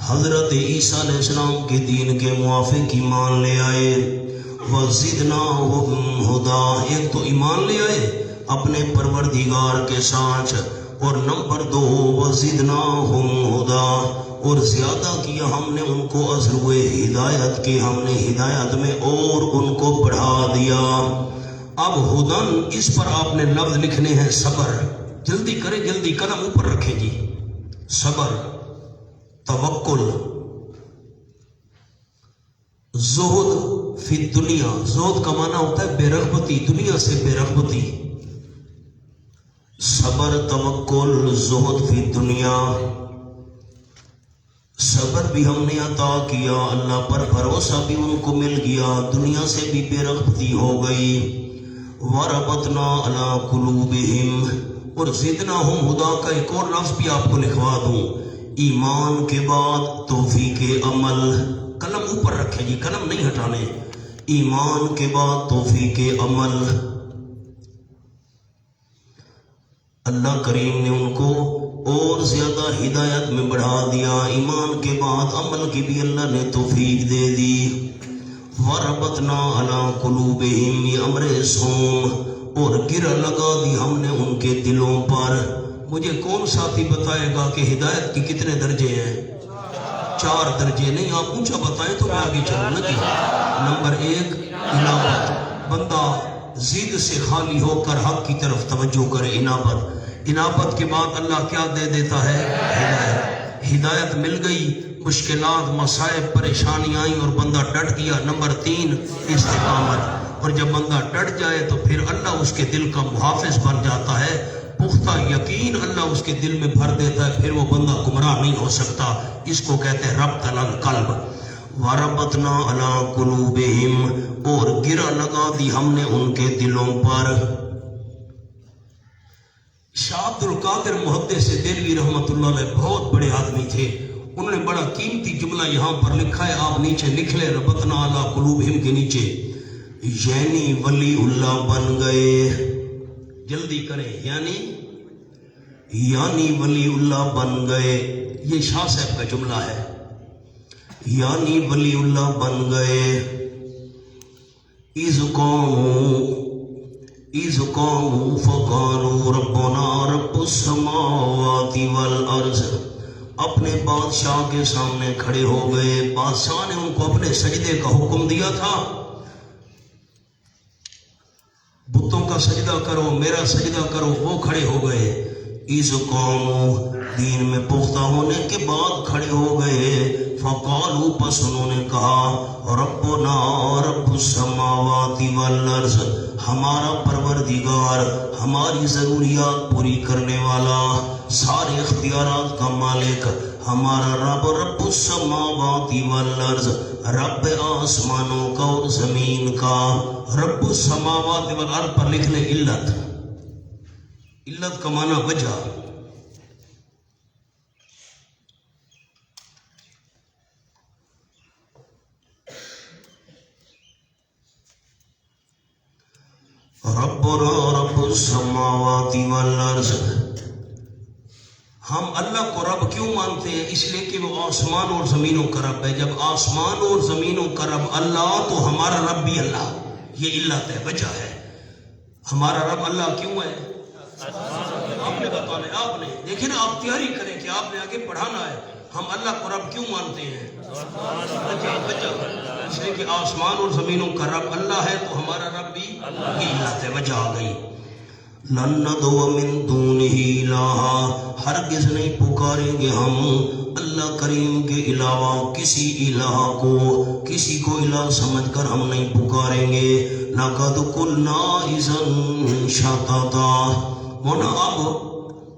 حضرت عیسیٰ علیہ السلام کے دین کے موافق ایمان لے آئے، وَزِدْنَاهُمْ هُدًى، ایک تو ایمان لے آئے اپنے پروردگار کے ساتھ، اور نمبر 2 وَزِدْنَاهُمْ هُدًى، اور زیادہ کیا ہم نے ان کو اثر ہوئے ہدایت کے، ہم نے ہدایت میں اور ان کو بڑھا دیا۔ اب ہدن اس پر آپ نے لفظ لکھنے ہیں صبر، جلدی کریں، جلدی قلم اوپر رکھیں جی۔ صبر، توکل، زہد فی الدنیا، زہد کا معنی ہوتا ہے بے رغبتی، دنیا سے بے رغبتی۔ صبر، توکل، زہد فی الدنیا، صبر بھی ہم نے عطا کیا، اللہ پر بھروسہ بھی ان کو مل گیا، دنیا سے بھی بے رغبتی ہو گئی۔ وَرَبَطْنَا عَلَىٰ قُلُوبِهِمْ، اور زِدْنَاهُمْ هُدًى کا ایک اور لفظ بھی آپ کو لکھوا دوں، ایمان کے بعد توفیق عمل، قلم اوپر رکھے جی، قلم نہیں ہٹانے، ایمان کے بعد توفیق عمل۔ اللہ کریم نے ان کو اور زیادہ ہدایت میں بڑھا دیا، ایمان کے بعد عمل کی بھی اللہ نے توفیق دے دی۔ وَرَبَطْنَا عَلَىٰ قُلُوبِهِمْ، یہ امر سوم، اور گرہ لگا دی ہم نے ان کے دلوں پر۔ مجھے کون ساتھی بتائے گا کہ ہدایت کی کتنے درجے ہیں؟ 4 درجے، نہیں آپ اونچا بتائیں تو میں آگے چلوں نا جی۔ نمبر 1 انابت، بندہ ضد سے خالی ہو کر حق کی طرف توجہ کرے، انابت۔ انابت کے بعد اللہ کیا دے دیتا ہے؟ ہدایت۔ ہدایت مل گئی، مشکلات، مصائب، پریشانی آئیں اور بندہ ڈٹ گیا۔ نمبر 3 استقامت، اور جب بندہ ڈٹ جائے تو پھر اللہ اس کے دل کا محافظ بن جاتا ہے، پختہ یقین اللہ اس کے دل میں بھر دیتا ہے، پھر وہ بندہ گمراہ نہیں ہو سکتا۔ اس کو کہتے ہیں ربط القلب۔ وَرَبَطْنَا عَلَىٰ قُلُوبِهِمْ، اور گرہ لگا دی ہم نے ان کے دلوں پر۔ شاہ عبد القادر محدث دہلوی رحمۃ اللہ علیہ بہت بڑے آدمی تھے، انہوں نے بڑا قیمتی جملہ یہاں پر لکھا ہے، آپ نیچے لکھ لیں ربطنا علی قلوبہم کے نیچے، یعنی ولی اللہ بن گئے، جلدی کریں، یعنی ولی اللہ بن گئے، یہ شاہ صاحب کا جملہ ہے، یعنی ولی اللہ بن گئے۔ اِذْ قَامُوا فَقَالُوا رَبُّنَا رَبُّ السَّمَاوَاتِ وَالْأَرْضِ، اپنے بادشاہ کے سامنے کھڑے ہو گئے، بادشاہ نے ان کو اپنے سجدے کا حکم دیا تھا، بتوں کا سجدہ کرو، میرا سجدہ کرو، وہ کھڑے ہو گئے۔ اِذْ قَامُوا، دین میں پختہ ہونے کے بعد کھڑے ہو گئے، فَقَالُوا، پس انہوں نے کہا، رَبُّنَا رَبُّ السَّمَاوَاتِ وَالْأَرْضِ، ہمارا پروردگار، ہماری ضروریات پوری کرنے والا، سارے اختیارات کا مالک، ہمارا رب، رب السماوات والارض، رب آسمانوں کا اور زمین کا۔ رب السماوات والارض پر لکھ لیں علت، علت کا معنی وجہ۔ ربنا رب السماوات والارض، ہم اللہ کو رب کیوں مانتے ہیں؟ اس لیے کہ وہ آسمان اور زمینوں کا رب ہے۔ جب آسمان اور زمینوں کا رب اللہ تو ہمارا رب بھی اللہ، یہ علت ہے، وجہ ہے۔ ہمارا رب اللہ کیوں ہے؟ آپ نے بتانا ہے، آپ نے دیکھیں نا، آپ تیاری کریں کہ آپ نے آگے پڑھانا ہے۔ ہم اللہ کو رب کیوں مانتے ہیں؟ وجہ، اس لیے کہ آسمان اور زمینوں کا رب اللہ ہے تو ہمارا رب بھی یہ علت ہے، وجہ آ گئی۔ لَن نَدْعُوَ مِن دُونِهِ إِلَٰهًا، ہرگز نہیں پکاریں گے ہم اللہ کریم کے علاوہ کسی الہ کو، کسی کو الہ سمجھ کر ہم نہیں پکاریں گے۔ لَقَدْ قُلْنَا إِذًا شَطَطًا، ہونا اب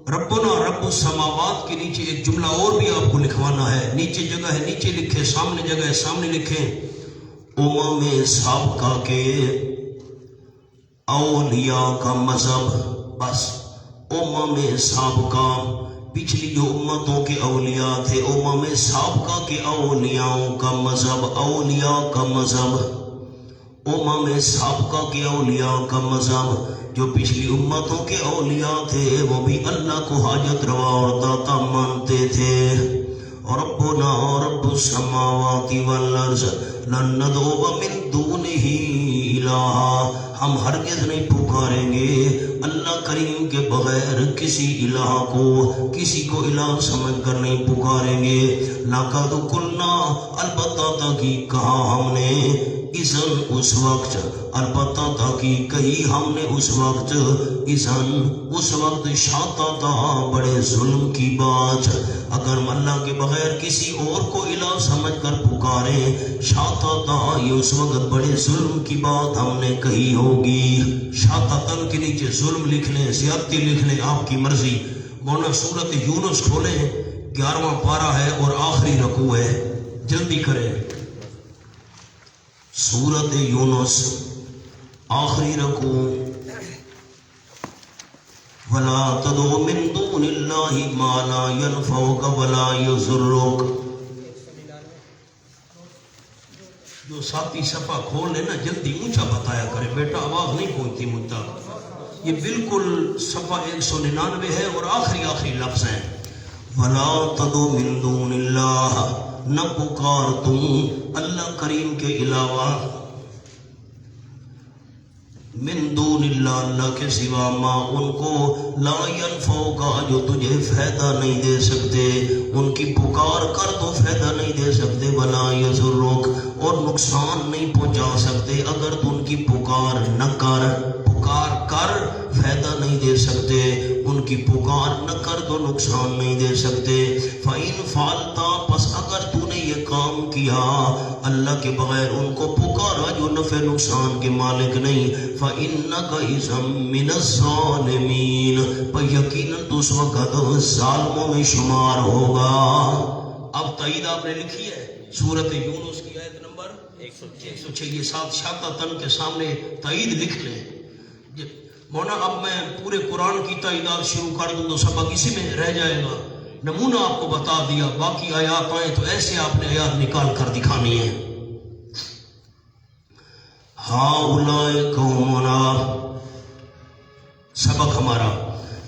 ربنا رب السماوات کے نیچے ایک جملہ اور بھی آپ کو لکھوانا ہے، نیچے جگہ ہے نیچے لکھیں، سامنے جگہ ہے سامنے لکھیں۔ امم سابقہ کے اولیاء کا مذہب، بس امم سابقہ، پچھلی جو امتوں کے اولیاء تھے، امم سابقہ کے اولیاء کا مذہب، اولیاء کا مذہب، امم سابقہ کے اولیاء کا مذہب، جو پچھلی امتوں کے اولیاء تھے وہ بھی اللہ کو حاجت روا اور داتا مانتے تھے۔ ربنا رب السماوات والارض لن ندعو من دونه الہا، ہم ہرگز نہیں پکاریں گے اللہ کریم کے بغیر کسی الہ کو، کسی کو الہ سمجھ کر نہیں پکاریں گے۔ لقد قلنا، البتہ تحقیق کہا ہم نے، اذن اس وقت، البتہ تحقیق کہی ہم نے اس وقت، اذن اس وقت، شاطتا بڑے ظلم کی بات، اگر ہم اللہ کے بغیر کسی اور کو الہ سمجھ کر پکاریں، شاطتا یہ اس وقت بڑے ظلم کی بات ہم نے کہی ہوگی۔ شاطتن کے نیچے ظلم لکھ لیں، زیادتی لکھ لیں، آپ کی مرضی۔ مولانا سورت یونس کھولیں، 11واں پارہ ہے اور آخری رکوع ہے، جلدی کریں۔ سورت یونس آخری رکوع، وَلَا تَدْعُ مِن دُونِ اللَّهِ مَا لَا يَنفَعُكَ وَلَا يَضُرُّكَ۔ جو ساتھی صفحہ کھول لے نا جلدی اونچا بتایا کرے بیٹا، آواز نہیں پہنچتی مجھ تک۔ یہ بالکل صفحہ 199 ہے اور آخری لفظ ہیں۔ وَلَا تَدْعُ مِن دُونِ اللَّهِ، نہ پکار تم اللہ کریم کے علاوہ، من دون اللہ، اللہ کے سوا، ما ان کو، لا ینفعوک، جو تجھے فائدہ نہیں دے سکتے، ان کی پکار کر تو فائدہ نہیں دے سکتے، ولا یضرک، اور نقصان نہیں پہنچا سکتے اگر تو ان کی پکار نہ کر، پکار کر فائدہ نہیں دے سکتے، ان کی پکار نہ کر تو نقصان نہیں دے سکتے۔ فَإِن فَعَلْتَ، پس اگر تو نے یہ کام کیا اللہ کے بغیر ان کو پکارا جو نفع نقصان کے مالک نہیں، فَإِنَّكَ إِذًا مِّنَ الظَّالِمِينَ، پر یقیناً تو اس وقت ظالموں میں شمار ہوگا۔ اب تائید آپ نے لکھی ہے سورت یونس کی آیت نمبر 106، یہ ساتھ شاطتن کے سامنے تائید لکھ لیں۔ مولانا اب میں پورے قرآن کی تائیدات شروع کر دوں تو سبق اسی میں رہ جائے گا، نمونہ آپ کو بتا دیا، باقی آیات آئیں تو ایسے آپ نے آیات نکال کر دکھانی ہے۔ ہاؤلائے قومنا، سبق ہمارا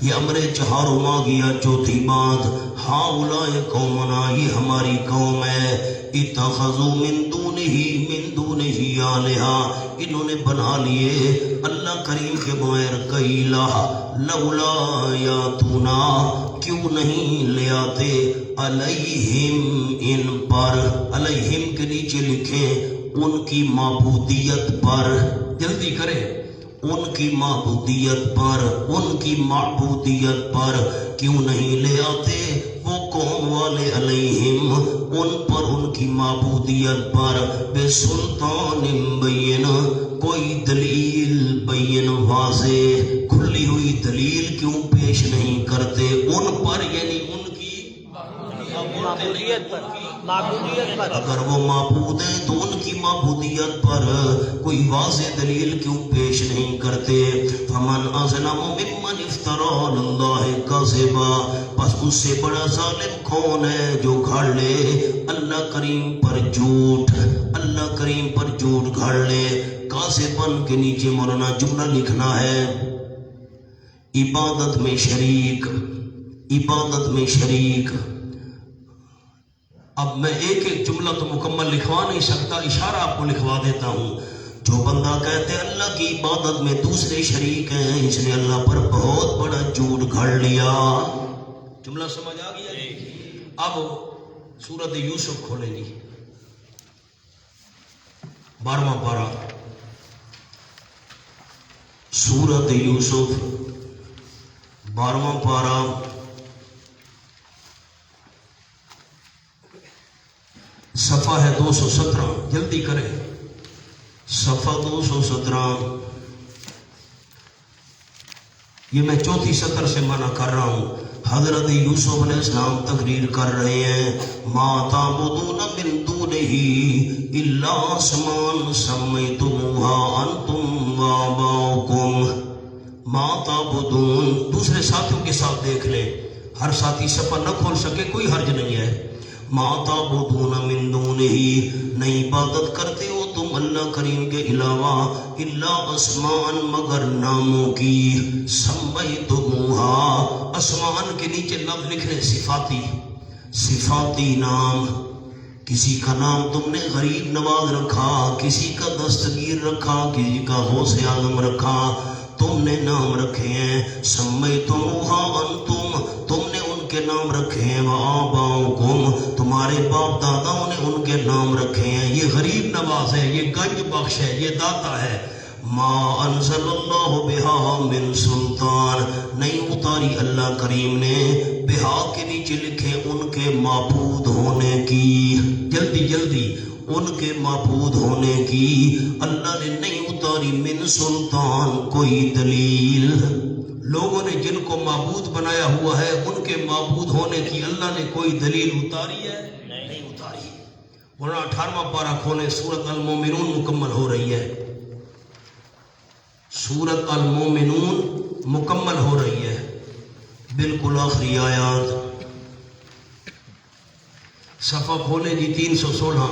یہ امر چہار ما گیا چوتھی بات، ہاؤلائے قومنا، یہ ہماری قوم ہے، اتخذوا من دونہ آلہہ، انہوں نے بنا لیے اللہ کریم کے بغیر کئی الہ، لولا یاتونا، کیوں نہیں لے آتے، علیہم ان پر، علیہم کے نیچے لکھیں ان کی معبودیت پر، جلدی کریں، ان کی معبودیت پر، ان کی معبودیت پر کیوں نہیں لے آتے وہ قوم والے، علیہم ان پر، ان کی معبودیت پر، بے سلطان بین، کوئی دلیل بین واضح کھلی ہوئی دلیل کیوں پیش نہیں کرتے ان پر، یعنی ان کی معبودیت پر، اگر وہ معبود ہیں تو ان کی معبودیت پر کوئی واضح دلیل کیوں پیش نہیں کرتے۔ فمن اظلم ممن افترى علی اللہ کذبا، بس اس سے بڑا ظالم کون ہے جو گھڑ لے اللہ کریم پر جھوٹ، اللہ کریم پر جھوٹ گھڑ لے۔ کاذبن کے نیچے مولانا جملہ لکھنا ہے عبادت میں شریک، عبادت میں شریک۔ اب میں ایک جملہ تو مکمل لکھوا نہیں سکتا، اشارہ آپ کو لکھوا دیتا ہوں۔ جو بندہ کہتے ہیں اللہ کی عبادت میں دوسرے شریک ہیں، اس نے اللہ پر بہت بڑا جھوٹ گھڑ لیا۔ جملہ سمجھ آ گیا؟ اب سورت یوسف کھولیں گی، 12واں پارہ، سورت یوسف 12واں پارہ، صفحہ ہے 217، جلدی کریں، صفحہ 217۔ یہ میں چوتھی سطر سے منع کر رہا ہوں۔ حضرت یوسف علیہ السلام تقریر کر رہے ہیں، ما تعبدون من دونہ الا اسماء سمیتموها انتم وآباؤکم، ما تعبدون، دوسرے ساتھیوں کے ساتھ دیکھ لیں، ہر ساتھی صفحہ نہ کھول سکے کوئی حرج نہیں ہے۔ ما تعبدون من دونہ، نہیں عبادت کرتے ہو تم اللہ کریم کے علاوہ، الا اسماء، مگر ناموں کی، سمیتموها، اسمان کے نیچے لفظ لکھ لیں صفاتی، صفاتی نام، کسی کا نام تم نے غریب نواز رکھا، کسی کا دستگیر رکھا، کسی کا غوث اعظم رکھا، تم نے نام رکھے ہیں. سمیتموہا تم نے ان کے نام رکھے ہیں. وآباؤکم، تمہارے باپ داداؤں نے ان کے نام رکھے ہیں. یہ غریب نواز ہے، یہ گنج بخش ہے، یہ داتا ہے. ما انزل اللہ بہا من سلطان، نہیں اتاری اللہ کریم نے بہا کے نیچے لکھے ان کے معبود ہونے کی، جلدی جلدی ان کے معبود ہونے کی اللہ نے نہیں اتاری من سلطان کوئی دلیل. لوگوں نے جن کو معبود بنایا ہوا ہے ان کے معبود ہونے کی اللہ نے کوئی دلیل اتاری ہے؟ نہیں اتاری. ورنہ 18واں پارہ کھولیں، سورۃ المومنون مکمل ہو رہی ہے. سورۃ المومنون مکمل ہو رہی ہے، بالکل آخری آیات. صفحہ کھولیں جی 316،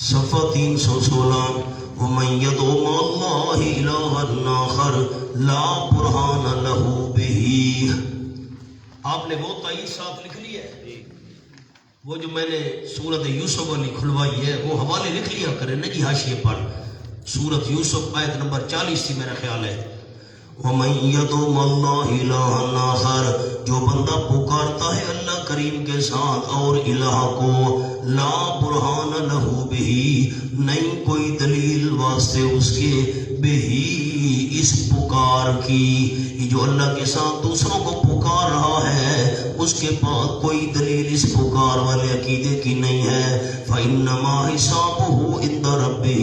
صفحہ 316. وَمَن يَدْعُ مَعَ اللَّهِ إِلَٰهًا آخَرَ لَا بُرْهَانَ لَهُ بِهِ. آپ نے وہ تائید ساتھ لکھ لی ہے؟ وہ جو میں نے سورۃ یوسف والی کھلوائی ہے وہ حوالے لکھ لیا کریں نا جی حاشیے پر. سورۃ یوسف آیت نمبر 40 تھی میرا خیال ہے. وَمَن يَدْعُ مَعَ اللَّهِ إِلَٰهًا آخَرَ، جو بندہ پکارتا ہے اللہ کریم کے ساتھ اور الہ کو، لا برہان لہو بہی، نہیں کوئی دلیل واسطے اس کے، بہی اس پکار کی. یہ جو اللہ کے ساتھ دوسروں کو پکار رہا ہے اس کے پاس کوئی دلیل اس پکار والے عقیدے کی نہیں ہے. فَإِنَّمَا حِسَابُهُ عِندَ رَبِّهِ،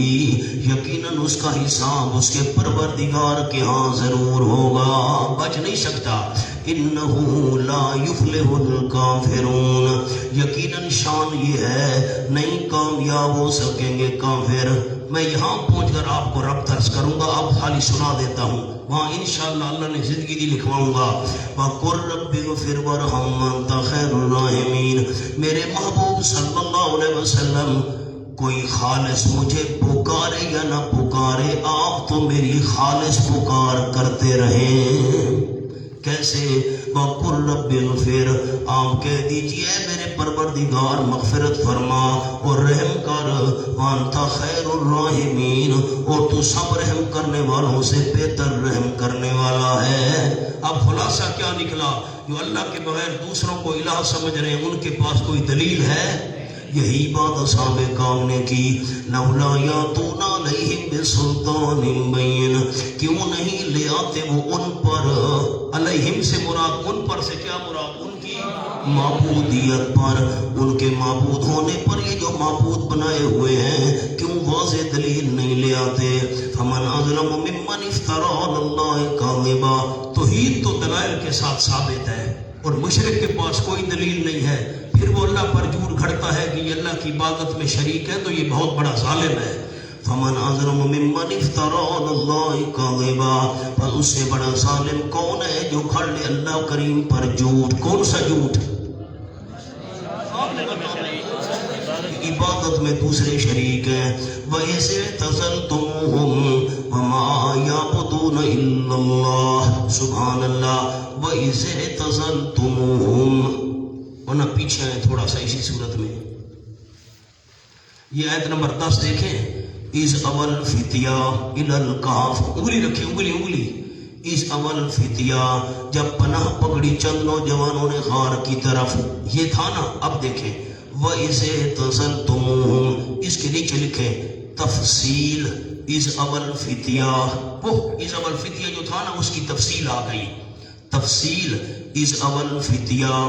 یقیناً اس کا حساب اس کے پروردگار کے ہاں ضرور ہوگا، بچ نہیں سکتا. اِنَّهُ لَا يُفْلِحُ الْكَافِرُونَ، یقیناً شان یہ ہے نہیں کامیاب ہو سکیں گے کافر. میں یہاں پہنچ کر آپ کو رب درس کروں گا، اب خالی سنا دیتا ہوں، وہاں انشاءاللہ اللہ نے زندگی دی لکھواؤں گا. وَقُلْ رَبِّ اغْفِرْ وَارْحَمْ وَأَنْتَ خَيْرُ الرَّاحِمِينَ. میرے محبوب صلی اللہ علیہ وسلم، کوئی خالص مجھے پکارے یا نہ پکارے، آپ تو میری خالص پکار کرتے رہیں. کیسے؟ وَقُلْ رَبِّ اغْفِرْ، آپ کہہ دیجئے میرے پروردگار مغفرت فرما اور رحم کر. وَأَنْتَ خَيْرُ الرَّاحِمِينَ، اور تو سب رحم کرنے والوں سے بہتر رحم کرنے والا ہے. اب خلاصہ کیا نکلا؟ جو اللہ کے بغیر دوسروں کو الہ سمجھ رہے ہیں ان کے پاس کوئی دلیل ہے؟ یہی بات اصحاب کام نے کی. لولا یاتون علیہم بسلطان بین، کیوں نہیں لے آتے وہ ان پر، علیہم سے مراد ان پر سے کیا مراد؟ ان کی معبودیت پر، ان کے معبود ہونے پر. یہ جو معبود بنائے ہوئے ہیں کیوں واضح دلیل نہیں لے آتے؟ فمن اظلم ممن افترى علی اللہ کاذبا، توحید تو دلائل کے ساتھ ثابت ہے اور مشرک کے پاس کوئی دلیل نہیں ہے، پھر وہ اللہ پر جھوٹ گھڑتا ہے کہ یہ اللہ کی عبادت میں شریک ہے، تو یہ بہت بڑا ظالم ہے. فمن اظلم ممن افترى علی اللہ کاذبا، پر اس سے بڑا ظالم کون ہے جو گھڑ لے اللہ کریم پر جھوٹ؟ کون سا جھوٹ؟ عبادت میں دوسرے شریک ہیں. وَإِذِ اعْتَزَلْتُمُوهُمْ وَمَا يَعْبُدُونَ إِلَّا اللَّهَ، سبحان اللہ. وَإِذِ اعْتَزَلْتُمُوهُمْ، ورنہ پیچھے آئے تھوڑا سا اسی صورت میں. یہ آیت نمبر 10 دیکھیں. اِذْ اول فتیا اِلَى الْكَهْفِ، انگلی رکھیں، انگلی. اِذْ اول فتیا، جب پناہ پکڑی چند نوجوانوں نے غار کی طرف، یہ تھا نا. اب دیکھیں وَإِذِ اعْتَزَلْتُمُوهُمْ، اس کے نیچے لکھیں تفصیل. اِذْ اول فتیا، وہ اِذْ اول فتیا جو تھا نا اس کی تفصیل آ گئی. تفصیل اِذْ اول فتیا.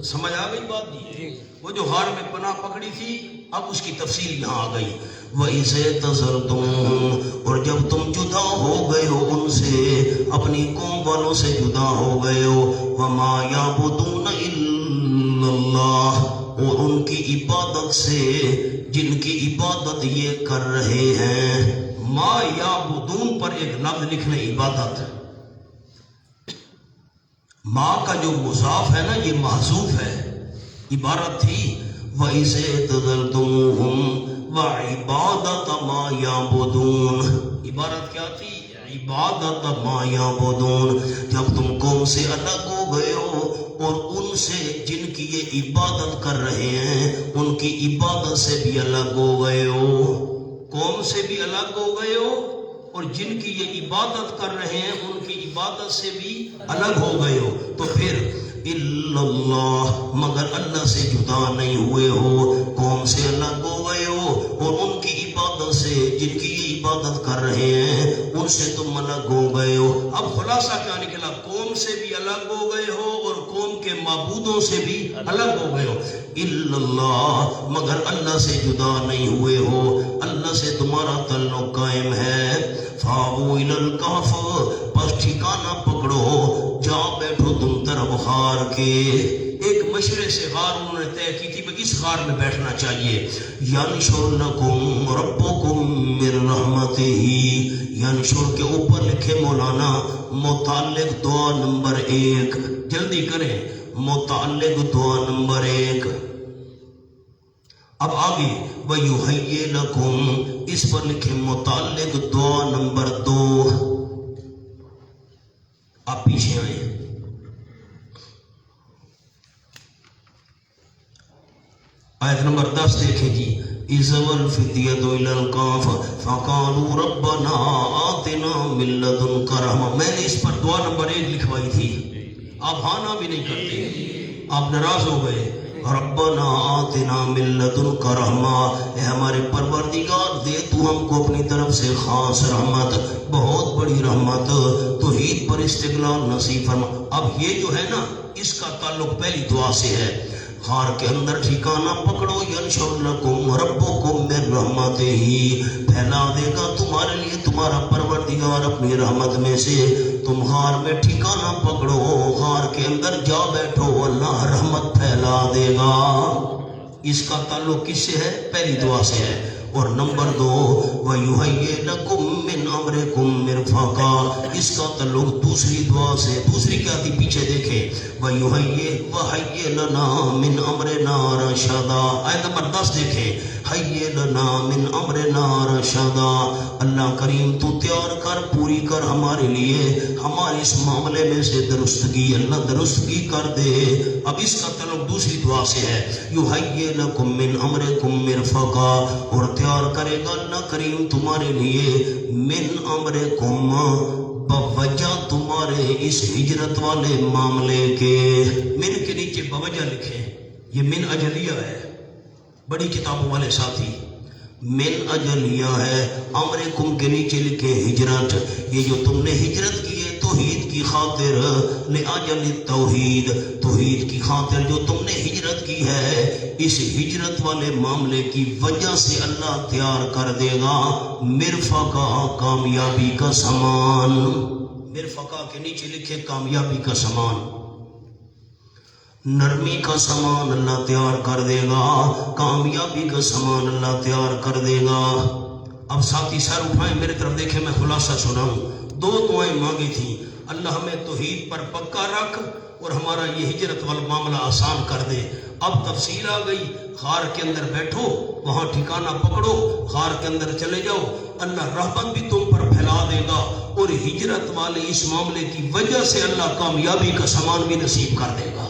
سمجھ آ گئی بات دی؟ وہ جو غار میں پناہ پکڑی تھی اب اس کی تفصیل یہاں آ گئی. وَإِذِ اعْتَزَلْتُمُوهُمْ، اور جب تم جدا ہو گئے ہو ان سے، اپنی قوم والوں سے جدا ہو گئے ہو. وَمَا يَعْبُدُونَ إِلَّا اللَّهَ، اور ان کی عبادت سے جن کی عبادت یہ کر رہے ہیں. ما یعبدون پر ایک لفظ لکھنے عبادت. ماں کا جو مضاف ہے نا یہ محذوف ہے. عبارت تھی وَإِذِ اعْتَزَلْتُمُوهُمْ وَعِبَادَةَ مَا يَعْبُدُونَ، عبارت کیا تھی؟ عبادت ما یعبدون، جب تم قوم سے الگ ہو گئے ہو اور ان سے جن کی یہ عبادت کر رہے ہیں ان کی عبادت سے بھی الگ ہو گئے ہو، قوم سے بھی الگ ہو گئے ہو اور جن کی یہ عبادت کر رہے ہیں ان کی عبادت سے بھی الگ ہو گئے ہو، تو پھر الا اللہ، مگر اللہ سے جدا نہیں ہوئے ہو، قوم سے الگ ہو گئے ہو اور ان کی عبادت سے جن کی یہ عبادت کر رہے ہیں ان سے تم الگ ہو گئے ہو۔ اب خلاصہ کیا نکلا؟ قوم سے بھی الگ ہو گئے ہو اور قوم کے معبودوں سے بھی الگ ہو گئے ہو۔ الا اللہ، مگر اللہ سے جدا نہیں ہوئے ہو، اللہ سے تمہارا تعلق قائم ہے۔ فاووا الی الکہف، پس ٹھکانہ پکڑو، جا بیٹھو تم طرف غار کے۔ ایک مشرے سے غار انہوں نے طے کی تھی کہ اس غار میں بیٹھنا چاہیے۔ ینشر لکم ربکم من رحمتہ، ینشر کے اوپر لکھے مولانا متعلق دعا نمبر 1، جلدی کریں، متعلق دعا نمبر 1۔ اب آگے وَيُحَيِّ لَكُمْ، اس پر لکھے متعلق دعا نمبر 2۔ آپ پیچھے آئیں، آیت نمبر 10 دیکھیں جی۔ اِذَا الْفِتْيَةُ إِلَى الْكَهْفِ فَقَالُوا رَبَّنَا آتِنَا مِن لَّدُنكَ رَحْمَةً، میں نے اس پر دعا نمبر 1 لکھوائی تھی، آپ ہانا بھی نہیں کرتے، آپ ناراض ہو گئے۔ ربنا آتنا من لدنک رحمہ، اے ہمارے پروردگار دے تو ہم کو اپنی طرف سے خاص رحمت، بہت بڑی رحمت، توحید پر استقلال نصیب فرما۔ اب یہ جو ہے نا اس کا تعلق پہلی دعا سے ہے۔ غار کے اندر ٹھکانہ پکڑو، ینشر لکم ربکم من رحمتہ، پھیلا دے گا تمہارے لیے تمہارا پروردگار اپنی رحمت میں سے۔ تم غار میں ٹھکانہ پکڑو، غار کے اندر جا بیٹھو، اللہ رحمت پھیلا دے گا۔ اس کا تعلق کس سے ہے؟ پہلی دعا سے ہے۔ اور نمبر 2 وَيُحَيِّ لَكُم مِّنْ أَمْرِكُم مِّرْفَقًا، اس کا تعلق دوسری دعا سے۔ دوسری کیا تھی؟ پیچھے دیکھیں، وَحَيِّ لَنَا مِنْ أَمْرِنَا رَشَدًا، آیت نمبر 10 دیکھیں، حَيِّ لَنَا مِنْ أَمْرِنَا رَشَدًا، اللہ کریم تو تیار کر، پوری کر ہمارے لیے ہمارے اس معاملے میں سے درستگی، اللہ درستگی کر دے۔ اب اس کا تعلق دوسری دعا سے ہے، یحیی لکم من امرکم مرفقا، اور تیار کرے گا اللہ کریم تمہارے لیے من امرکم، بوجہ تمہارے اس ہجرت والے معاملے کے۔ من کے نیچے بوجہ لکھیں، یہ من اجلیہ ہے، بڑی کتابوں والے ساتھی، من اجلیہ ہے۔ امرکم کے نیچے لکھے ہجرت، یہ جو تم نے ہجرت کی ہے توحید کی خاطر، لأجل التوحید، توحید کی خاطر جو تم نے ہجرت کی ہے، اس ہجرت والے معاملے کی وجہ سے اللہ تیار کر دے گا مرفقہ، کامیابی کا سامان۔ مرفقہ کے نیچے لکھے کامیابی کا سامان، نرمی کا سامان اللہ تیار کر دے گا، کامیابی کا سامان اللہ تیار کر دے گا۔ اب ساتھی سر اٹھائیں، میرے طرف دیکھیں، میں خلاصہ سناؤں۔ 2 دعائیں مانگی تھیں، اللہ ہمیں توحید پر پکا رکھ اور ہمارا یہ ہجرت والا معاملہ آسان کر دے۔ اب تفصیل آ گئی، غار کے اندر بیٹھو، وہاں ٹھکانہ پکڑو، غار کے اندر چلے جاؤ، اللہ رحمت بھی تم پر پھیلا دے گا اور ہجرت والے اس معاملے کی وجہ سے اللہ کامیابی کا سامان بھی نصیب کر دے گا۔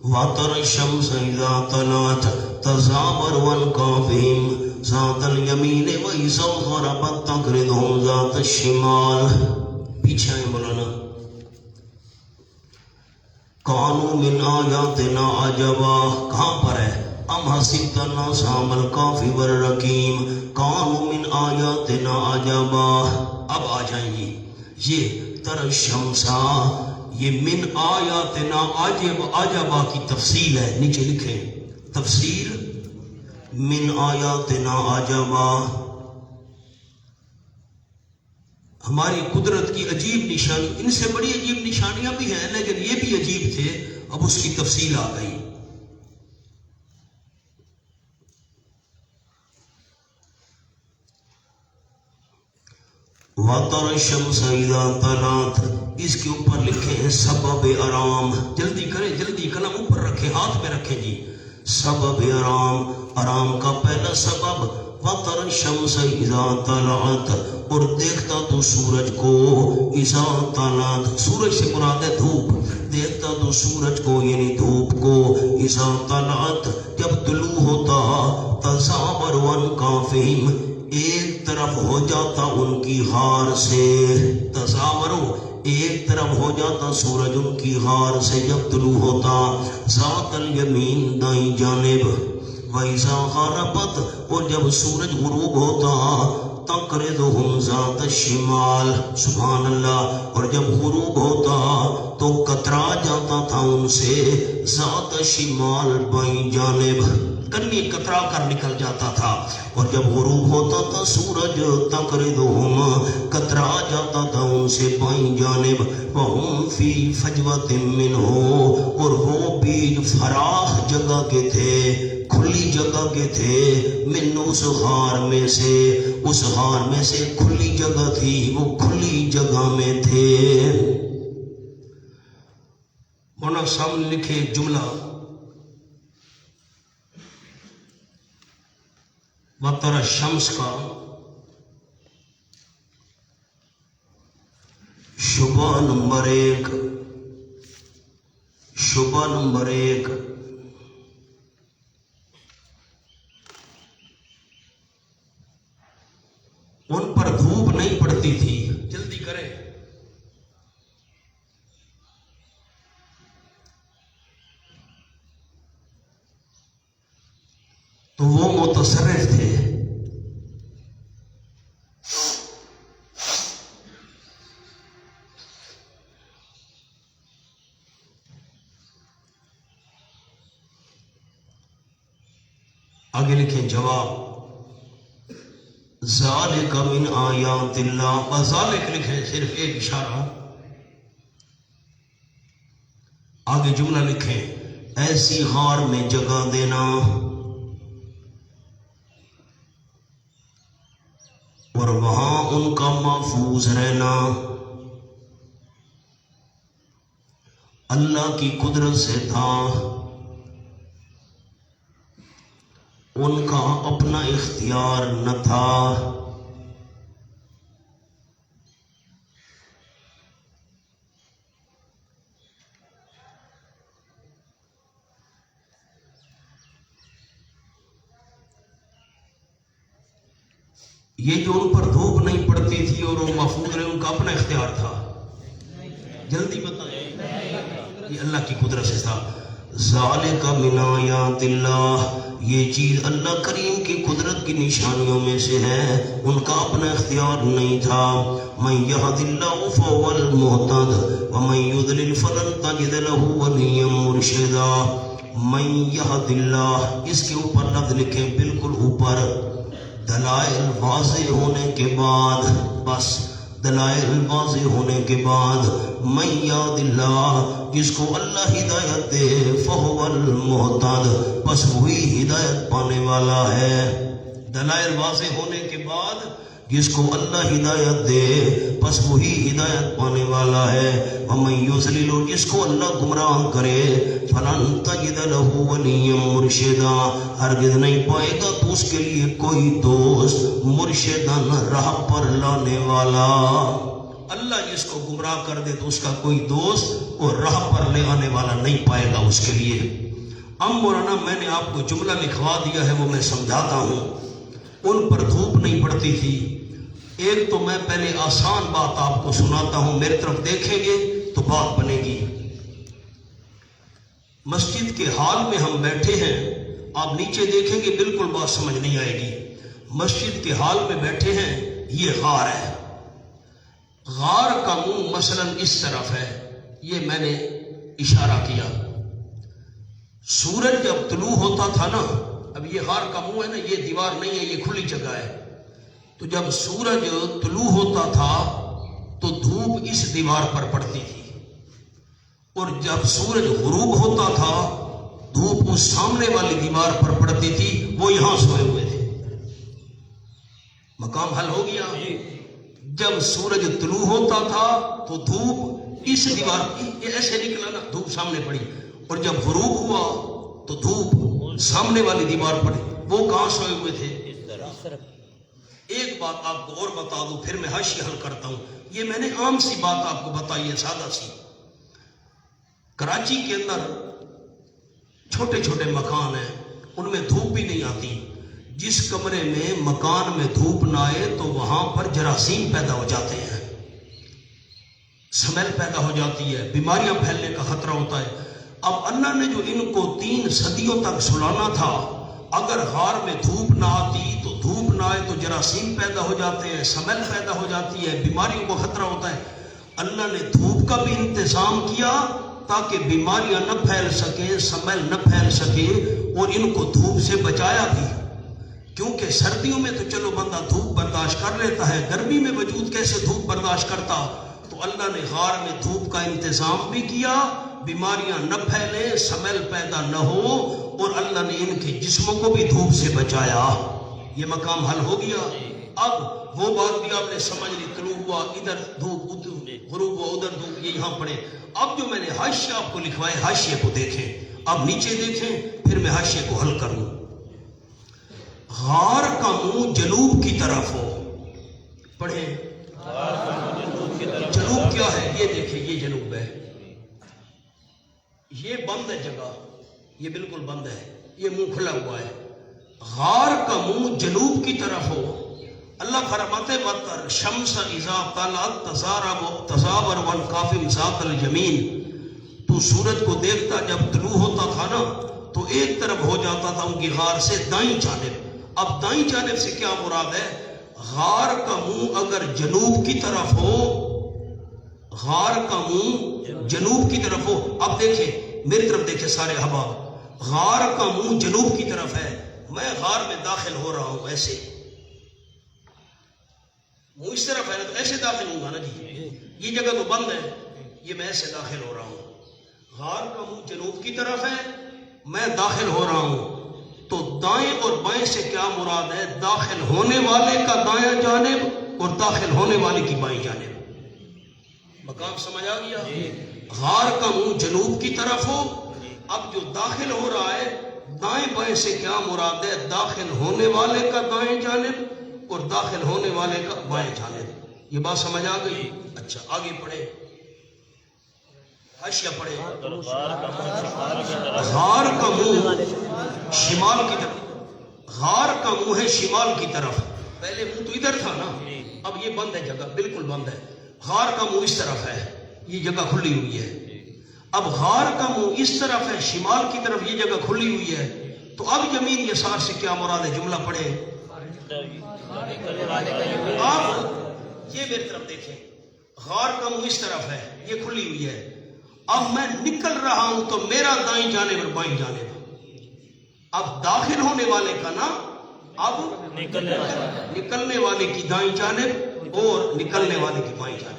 وَتَرَى الشَّمْسَ إِذَا طَلَعَتْ تَزَاوَرُ عَنْ كَهْفِهِمْ ذَاتَ الْيَمِينِ وَإِذَا غَرَبَتْ تَقْرِضُهُمْ ذَاتَ الشِّمَالِ، پیچھے آئیں مولانا۔ كَانُوا مِنْ آيَاتِنَا عَجَبًا، کہاں پر ہے؟ أَمْ حَسِبْتَ أَصْحَابَ الْكَهْفِ وَالرَّقِيمِ كَانُوا مِنْ آيَاتِنَا عَجَبًا۔ اب آ جائیں گی یہ تَرَى الشَّمْسَ، یہ من آیاتنا عجبا کی تفصیل ہے، نیچے لکھیں تفصیل من آیاتنا عجبا، ہماری قدرت کی عجیب نشانی، ان سے بڑی عجیب نشانیاں بھی ہیں لیکن یہ بھی عجیب تھے، اب اس کی تفصیل آ گئی۔ وَتَرَى الشَّمْسَ إِذَا طَلَعَتْ، اس کے اوپر لکھے ہیں سبب آرام، جلدی کریں، جلدی قلم اوپر رکھیں، ہاتھ میں رکھیں جی۔ سبب آرام، آرام کا پہلا سبب وَتَرَى الشَّمْسَ إِذَا طَلَعَتْ، اور دیکھتا تو سورج کو اذا طلعت، سورج سے مراد ہے دھوپ، دیکھتا تو سورج کو یعنی دھوپ کو اذا طلعت، جب طلوع ہوتا، تزاور عن کافہم، ایک طرف ہو جاتا ان کی غار سے، تزاورو ایک طرف ہو جاتا سورج ان کی غار سے جب طلوع ہوتا، ذات الیمین دائیں جانب، وَإِذَا غَرَبَتْ، اور جب سورج غروب ہوتا، تَقْرِضُهُمْ ذَاتَ الشِّمَالِ، سبحان اللہ، اور جب غروب ہوتا تو کترا جاتا تھا ان سے ذات الشمال بائیں جانب، کنی کترا کر نکل جاتا تھا، اور جب غروب ہوتا تھا سورج تقرضہم کترا جاتا تھا ان سے بائیں جانب، وہم فی فجوۃ منہ، اور وہ بیج فراخ جگہ کے تھے، کھلی جگہ کے تھے، من اس غار میں سے، اس غار میں سے کھلی جگہ تھی، وہ کھلی جگہ میں تھے۔ مولانا سامنے لکھے جملہ وَتَرَى الشَّمْسَ کا شبہ نمبر 1، شبہ نمبر 1، ان پر دھوپ نہیں پڑتی تھی، جلدی کریں، تو وہ متصرف تھے، آگے لکھیں جواب، ذالک من آیات اللہ، وذالک لکھیں صرف ایک اشارہ، آگے جملہ لکھیں ایسی غار میں جگہ دینا اور وہاں ان کا محفوظ رہنا اللہ کی قدرت سے تھا، ان کا اپنا اختیار نہ تھا۔ یہ جو ان پر دھوپ نہیں پڑتی تھی اور وہ محفوظ رہے، ان کا اپنا اختیار تھا، جلدی بتائیں، یہ اللہ کی قدرت سے تھا۔ ذالک من آیات اللہ، یہ چیز اللہ کریم کی قدرت کی نشانیوں میں سے ہے، ان کا اپنا اختیار نہیں تھا۔ من یہد اللہ فہو المہتد ومن یضلل فلن تجد له ولیا مرشدا۔ من یہد اللہ، اس کے اوپر لفظ لکھیں بالکل اوپر، دلائل واضح ہونے کے بعد، بس دلائل واضح ہونے کے بعد، من یہد اللہ، جس کو اللہ ہدایت دے، فہو المہتد، بس وہی ہدایت پانے والا ہے۔ دلائل واضح ہونے کے بعد جس کو اللہ ہدایت دے بس وہی ہدایت پانے والا ہے۔ ومن یضلل، جس کو اللہ گمراہ کرے، فلن تجد له ولیا مرشدا، ہرگز نہیں پائے گا تو اس کے لیے کوئی دوست، مرشدن، راہ پر لانے والا۔ اللہ جس کو گمراہ کر دے تو اس کا کوئی دوست اور راہ پر لے آنے والا نہیں پائے گا اس کے لیے۔ اب مولانا میں نے آپ کو جملہ لکھوا دیا ہے، وہ میں سمجھاتا ہوں۔ ان پر دھوپ نہیں پڑتی تھی، ایک تو میں پہلے آسان بات آپ کو سناتا ہوں، میری طرف دیکھیں گے تو بات بنے گی۔ مسجد کے حال میں ہم بیٹھے ہیں، آپ نیچے دیکھیں گے بالکل بات سمجھ نہیں آئے گی۔ مسجد کے حال میں بیٹھے ہیں، یہ غار ہے، غار کا منہ مثلا اس طرف ہے، یہ میں نے اشارہ کیا۔ سورج جب طلوع ہوتا تھا نا، اب یہ غار کا منہ ہے نا، یہ دیوار نہیں ہے، یہ کھلی جگہ ہے، تو جب سورج طلوع ہوتا تھا تو دھوپ اس دیوار پر پڑتی تھی، اور جب سورج غروب ہوتا تھا دھوپ اس سامنے والی دیوار پر پڑتی تھی، وہ یہاں سوئے ہوئے تھے۔ مقام حل ہو گیا۔ جب سورج طلوع ہوتا تھا تو دھوپ اس دیوار پر ایسے نکلا نا، دھوپ سامنے پڑی، اور جب غروب ہوا تو دھوپ سامنے والی دیوار پر، وہ کہاں سوئے ہوئے تھے؟ ایک بات آپ کو اور بتا دوں پھر میں حاشیہ حل کرتا ہوں. یہ میں نے عام سی بات آپ کو بتائی ہے، سادہ سی. کراچی کے اندر چھوٹے چھوٹے مکان ہیں، ان میں دھوپ بھی نہیں آتی. جس کمرے میں مکان میں دھوپ نہ آئے تو وہاں پر جراثیم پیدا ہو جاتے ہیں، سمیل پیدا ہو جاتی ہے، بیماریاں پھیلنے کا خطرہ ہوتا ہے. اب اللہ نے جو ان کو 3 صدیوں تک سلانا تھا، اگر غار میں دھوپ نہ آتی تو دھوپ نہ آئے تو جراثیم پیدا ہو جاتے ہیں، سمیل پیدا ہو جاتی ہے، بیماریوں کو خطرہ ہوتا ہے. اللہ نے دھوپ کا بھی انتظام کیا تاکہ بیماریاں نہ پھیل سکیں، سمیل نہ پھیل سکے، اور ان کو دھوپ سے بچایا بھی. کیونکہ سردیوں میں تو چلو بندہ دھوپ برداشت کر لیتا ہے، گرمی میں وجود کیسے دھوپ برداشت کرتا؟ تو اللہ نے غار میں دھوپ کا انتظام بھی کیا، بیماریاں نہ پھیلے، سمیل پیدا نہ ہو، اور اللہ نے ان کے جسموں کو بھی دھوپ سے بچایا. یہ مقام حل ہو گیا. اب وہ بات بھی آپ نے سمجھ لی، طلوع ہوا ادھر دھوپ، غروب ہوا ادھر دھوپ، یہ یہاں پڑے. اب جو میں نے حاشیہ آپ کو لکھوائے، حاشیے کو دیکھیں. اب نیچے دیکھیں، پھر میں حاشیے کو حل کروں. غار کا منہ جنوب کی طرف ہو. پڑھیں. جنوب کیا ہے؟ یہ دیکھیں، یہ جنوب ہے. یہ بند ہے جگہ، یہ بالکل بند ہے، یہ منہ کھلا ہوا ہے. غار کا منہ جنوب کی طرف ہو. اللہ فرماتے وَتَرَ الشَّمْسَ إِذَا طَلَعَتْ تَزَاوَرُ عَنْ كَهْفِهِمْ ذَاتَ الْيَمِينِ. تو سورج کو دیکھتا جب طلوع ہوتا تھا نا تو ایک طرف ہو جاتا تھا ان کی غار سے دائیں جانب. اب دائیں جانب سے کیا مراد ہے؟ غار کا منہ اگر جنوب کی طرف ہو، غار کا منہ جنوب کی طرف ہو. اب دیکھیں میری طرف، دیکھیں سارے احباب، غار کا منہ جنوب کی طرف ہے. میں غار میں داخل ہو رہا ہوں، ایسے منہ اس طرف ہے نا، تو ایسے داخل ہوں گا نا جی. یہ جگہ تو بند ہے، یہ میں ایسے داخل ہو رہا ہوں. غار کا منہ جنوب کی طرف ہے، میں داخل ہو رہا ہوں. تو دائیں اور بائیں سے کیا مراد ہے؟ داخل ہونے والے کا دائیں جانب اور داخل ہونے والے کی بائیں جانب. مقام سمجھ آ گیا؟ غار کا منہ جنوب کی طرف ہو. اب جو داخل ہو رہا ہے دائیں بائیں سے کیا مراد ہے؟ داخل ہونے والے کا دائیں جانب اور داخل ہونے والے کا بائیں جانب. یہ بات سمجھ آ گئی؟ اچھا آگے پڑھے، حاشیہ پڑھے. غار کا منہ شمال کی طرف، غار کا منہ ہے شمال کی طرف. پہلے منہ تو ادھر تھا نا، اب یہ بند ہے جگہ، بالکل بند ہے. غار کا منہ اس طرف ہے، یہ جگہ کھلی ہوئی ہے. اب غار کا منہ اس طرف ہے شمال کی طرف، یہ جگہ کھلی ہوئی ہے. تو اب یمین یسار سے کیا مراد ہے؟ جملہ پڑھے. آپ یہ میری طرف دیکھیں، غار کا منہ اس طرف ہے، یہ کھلی ہوئی ہے. اب میں نکل رہا ہوں تو میرا دائیں جانب اور بائیں جانب. اب داخل ہونے والے کا نا، اب نکلنے والے کی دائیں جانب اور نکلنے والے کی بائیں جانب.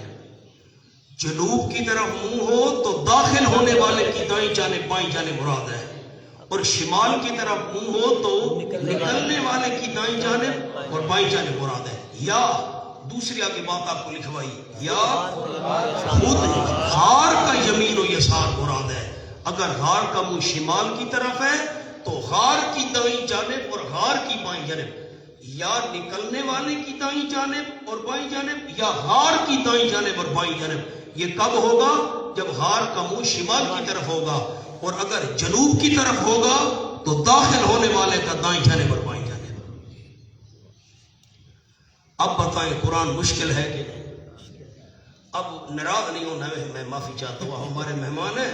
جنوب کی طرف منہ ہو تو داخل ہونے والے کی دائیں جانب بائیں جانب مراد ہے، اور شمال کی طرف منہ ہو تو نکلنے والے کی دائیں جانب اور بائیں جانب مراد ہے. یا دوسری آگے بات آپ کو لکھوائی، یا خود غار کا یمین و یسار مراد ہے. اگر غار کا منہ شمال کی طرف ہے تو غار کی دائیں جانب اور غار کی بائیں جانب، یا نکلنے والے کی دائیں جانب اور بائیں جانب، یا غار کی دائیں جانب اور بائیں جانب. یہ کب ہوگا؟ جب غار کا منہ شمال کی طرف ہوگا، اور اگر جنوب کی طرف ہوگا تو داخل ہونے والے کا دائیں جانب اور بائیں جانب. اب بتائیں قرآن مشکل ہے کہ نہیں؟ اب ناراض نہیں ہونا، میں معافی چاہتا ہوں، ہمارے مہمان ہیں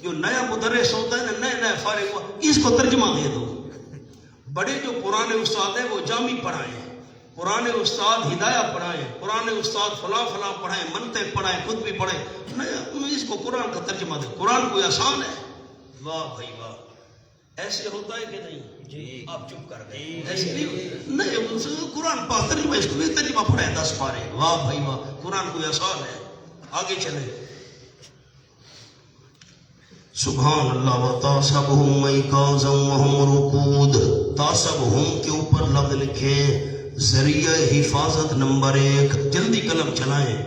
جو نیا مدرس ہوتا ہے نا، نیا فارغ ہوا، اس کو ترجمہ دے دو. بڑے جو پرانے استاد ہیں وہ جامی پڑھائیں، پرانے استاد ہدایہ پڑھائیں، پرانے استاد فلاں فلاں پڑھائیں، منطق پڑھائیں، خود بھی پڑھیں. اس کو قرآن کا ترجمہ دے. قرآن کوئی آسان ہے؟ واہ بھائی واہ. ایسے ہوتا ہے کہ نہیں؟ جی آپ چپ کر گئے. ایسے نہیں، قرآن پاک ترجمہ، اس کو بھی ترجمہ پڑھائیں 10 پارے. واہ بھائی واہ، قرآن کوئی آسان ہے؟ آگے چلیں. سبحان اللہ. وَتَحْسَبُهُمْ أَيْقَاظًا وَهُمْ رُقُودٌ. تَحْسَبُهُمْ کے اوپر لفظ لکھیں، ذریعہ حفاظت نمبر 1. جلدی قلم چلائیں.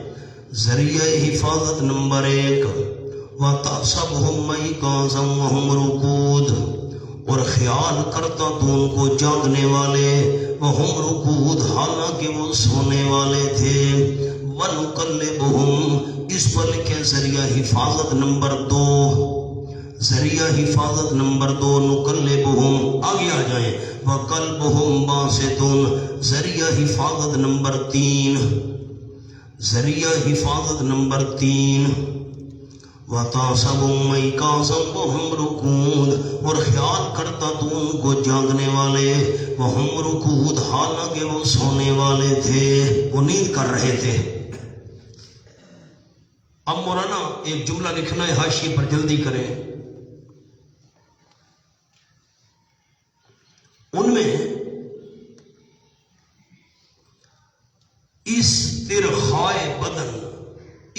ذریعہ حفاظت نمبر 1. وَتَحْسَبُهُمْ أَيْقَاظًا وَهُمْ رُقُودٌ. اور خیال کرتا تو ان کو جاگنے والے، وہم رکود حالانکہ وہ سونے والے تھے، وَنُقَلِّبُهُمْ اس پل کے ذریعہ حفاظت نمبر 2، ذریعہ حفاظت نمبر 2 نُقَلِّبُهُمْ، آگے آ جائیں، وَقَلْبُهُمْ بَاسِطٌ ذریعہ حفاظت نمبر 3، ذریعہ حفاظت نمبر 3، وَتَحْسَبُهُمْ أَيْقَاظًا وَهُمْ رُقُودٌ اور خیال کرتا تو ان کو جاگنے والے، وَهُمْ رُقُودٌ حالانکہ وہ سونے والے تھے، وہ نیند کر رہے تھے۔ اب مولانا ایک جملہ لکھنا ہے، حاشیے پر جلدی کریں۔ ان میں استرخاء بدن،